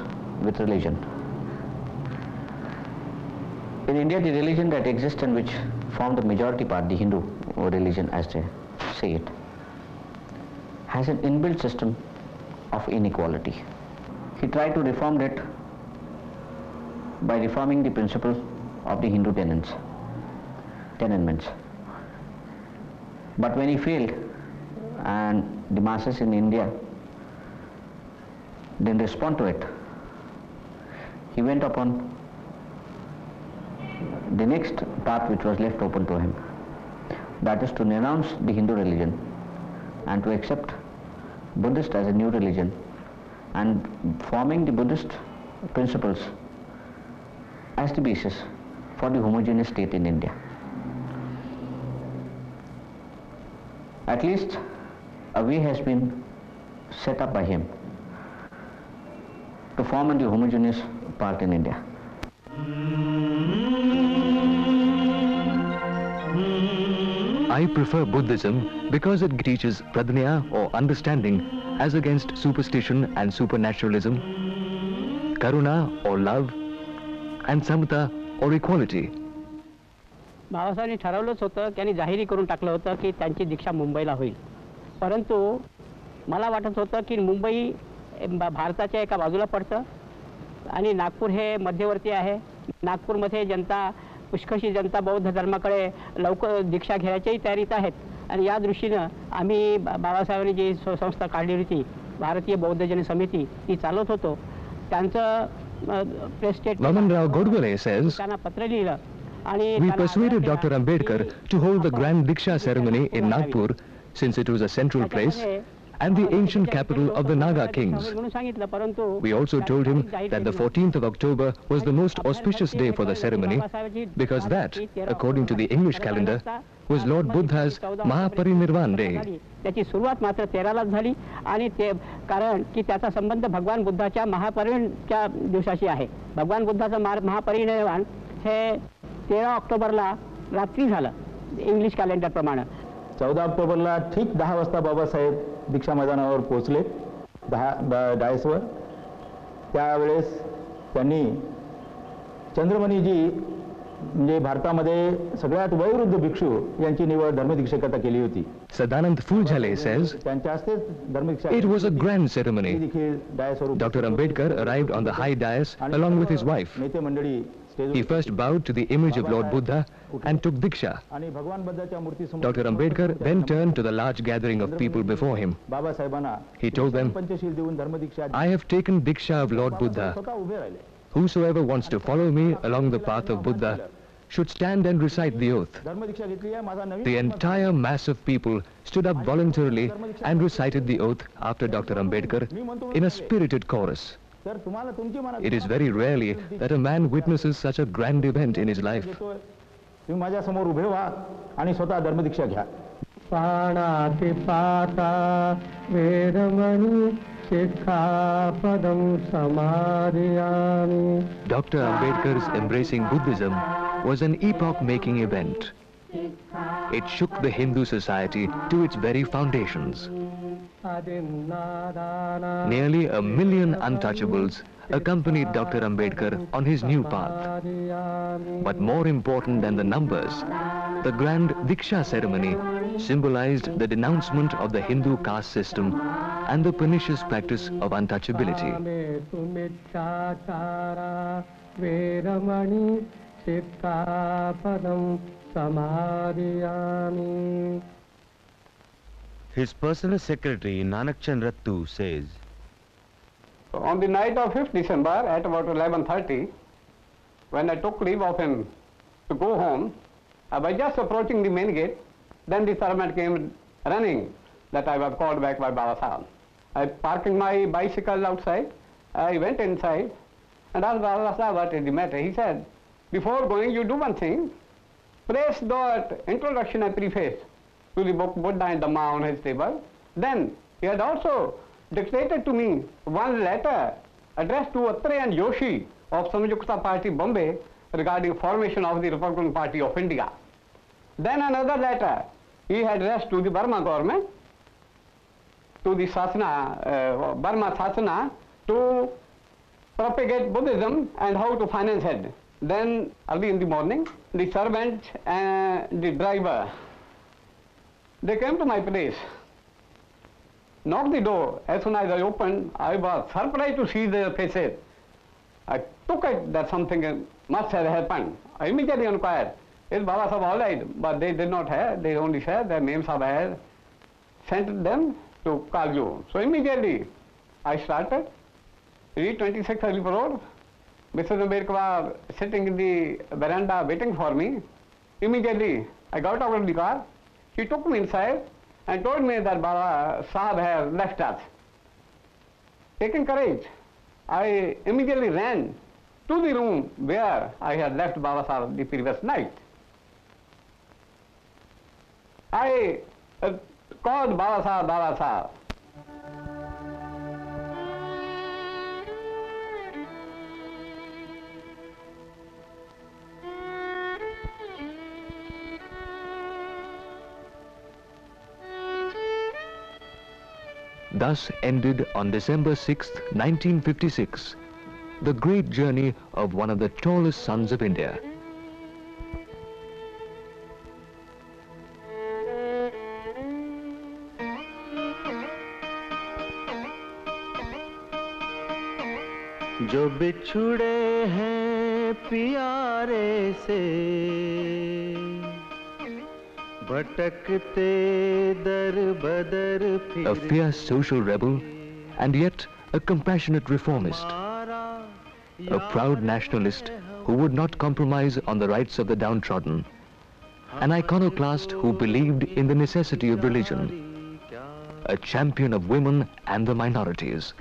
with religion. In India, the religion that exists and which formed the majority part, the Hindu religion as they say it, has an inbuilt system of inequality. He tried to reform it by reforming the principle of the Hindu tenements. But when he failed and the masses in India didn't respond to it, he went upon the next path which was left open to him. That is to renounce the Hindu religion and to accept Buddhist as a new religion and forming the Buddhist principles as the basis for the homogeneous state in India. At least a way has been set up by him to form the homogeneous part in India. I prefer Buddhism because it teaches pradnya or understanding as against superstition and supernaturalism, karuna or love, and samata or equality. बाबासाहेबांनी ठरवलंच होतं, त्यांनी जाहीर करून टाकलं होतं की त्यांची दीक्षा मुंबईला होईल. परंतु मला वाटत होतं की मुंबई भारताच्या एका बाजूला पडतं आणि नागपूर हे मध्यवर्ती आहे. नागपूरमध्ये जनता, पुष्कळशी जनता बौद्ध धर्माकडे लवकर दीक्षा घेण्याच्याही तयारीत आहेत. आणि या दृष्टीनं आम्ही बाबासाहेबांनी जी संस्था काढली होती, भारतीय बौद्ध जन समिती, ती चालवत होतो. त्यांचं press Vaman Rao Godbole says, त्यांना पत्र लिहिलं. we persuaded Dr. Ambedkar to hold the grand Diksha ceremony in Nagpur, since it was a central place and the ancient capital of the Naga kings. We also told him that the 14th of October was the most auspicious day for the ceremony, because that, according to the English calendar, was Lord Buddha's Mahaparinirvan Day. त्याची सुरुवात मात्र 13लाच झाली आणि ते कारण की त्याचा संबंध भगवान बुद्धाच्या महापरिनिर्वाणाच्या दिवसाशी आहे. भगवान बुद्धाचं महापरिनिर्वाण हे 13 ऑक्टोबरला रात्री झालं इंग्लिश कॅलेंडर प्रमाणे. 14 ऑक्टोबरला ठीक 10 वाजता बाबासाहेब दीक्षा मैदानावर पोहोचले, डायसवर. त्यावेळेस त्यांनी चंद्रमणीजी म्हणजे भारतामध्ये सगळ्यात वयोवृद्ध भिक्षू यांची निवड धर्मदीक्षकता केली होती. Sadanand Fuljale says, it was a grand ceremony. Dr. Ambedkar arrived on the high dais along with his wife. He first bowed to the image of Lord Buddha and took Diksha. Dr. Ambedkar then turned to the large gathering of people before him. He told them, I have taken Diksha of Lord Buddha. Whosoever wants to follow me along the path of Buddha should stand and recite the oath. The entire mass of people stood up voluntarily and recited the oath after Dr. Ambedkar in a spirited chorus. It is very rarely that a man witnesses such a grand event in his life. Dr. Ambedkar's embracing Buddhism was an epoch-making event. It shook the Hindu society to its very foundations. Nearly 1 million untouchables accompanied Dr. Ambedkar on his new path. But more important than the numbers, the grand Diksha ceremony symbolized the denouncement of the Hindu caste system and the pernicious practice of untouchability. His personal secretary Nanak Chand Rattu says, on the night of 5th December at about 11:30, when I took leave of him to go home, I was just approaching the main gate, then the servant came running that I was called back by Babasaheb. I parking my bicycle outside, I went inside and asked Babasaheb what is the matter. He said, before going you do one thing, place that introduction and preface to the book Buddha and Dhamma on his table. Then he had also dictated to me one letter addressed to Atre and Joshi of Samyukta Party Bombay regarding formation of the Republican Party of India. Then another letter he had addressed to the Burma government, to the Sasana, Burma Sasana, to propagate Buddhism and how to finance it. Then early in the morning, the servant and the driver, they came to my place, knocked the door. As soon as I opened, I was surprised to see their faces. I took it that something must have happened. I immediately inquired, is Babasaheb all right? But they did not have, they only said their names are had sent them to call you. So immediately I started, reached 26 Harip Road. Mr. Ambedkar was sitting in the veranda waiting for me. Immediately I got out of the car. He took me inside and told me that Babasaheb has left us. Taking courage, I immediately ran to the room where I had left Babasaheb the previous night. I called Babasaheb. Thus ended on December 6, 1956, the great journey of one of the tallest sons of India. जो बिछुड़े हैं प्यारे से भटकते दर बदर फिर A fierce social rebel and yet a compassionate reformist. A proud nationalist who would not compromise on the rights of the downtrodden. An iconoclast who believed in the necessity of religion. A champion of women and the minorities.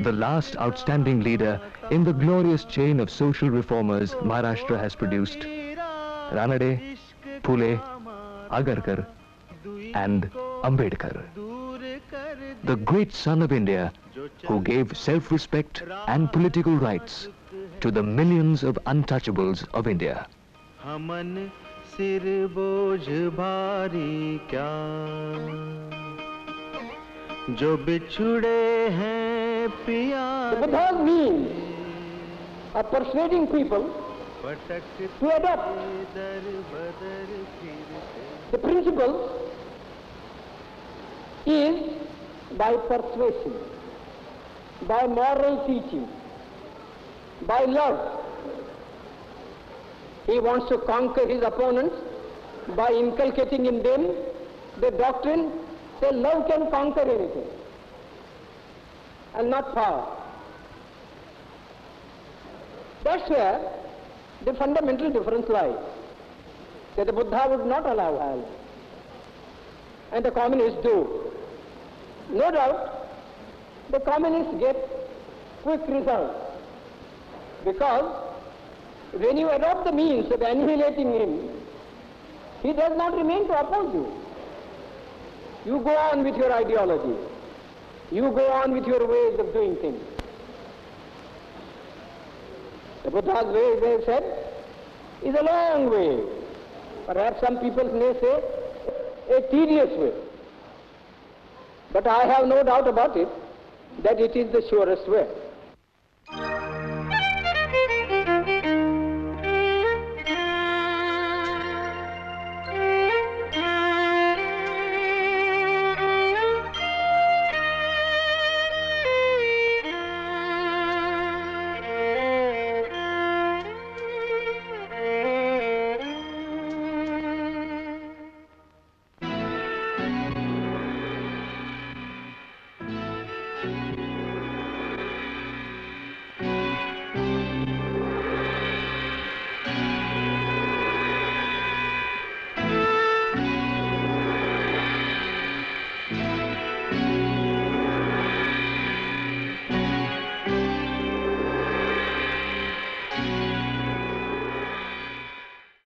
The last outstanding leader in the glorious chain of social reformers Maharashtra has produced. Ranade, Phule, Agarkar and Ambedkar. The great son of India who gave self-respect and political rights to the millions of untouchables of India. हमन सिर बोझ भारी क्या जो बिछुड़े हैं प्यारे. The Buddha's means of persuading people to adopt the principle is by persuasion, by moral teaching, by love. He wants to conquer his opponents by inculcating in them the doctrine that love can conquer anything and not power. That's where the fundamental difference lies, that the Buddha would not allow violence and the communists do. No doubt, the communists get quick results because when you adopt the means of annihilating him, he does not remain to oppose you. You go on with your ideology. You go on with your ways of doing things. The Buddha's way, as I have said, is a long way. Perhaps some people may say a tedious way. But I have no doubt about it that it is the surest way.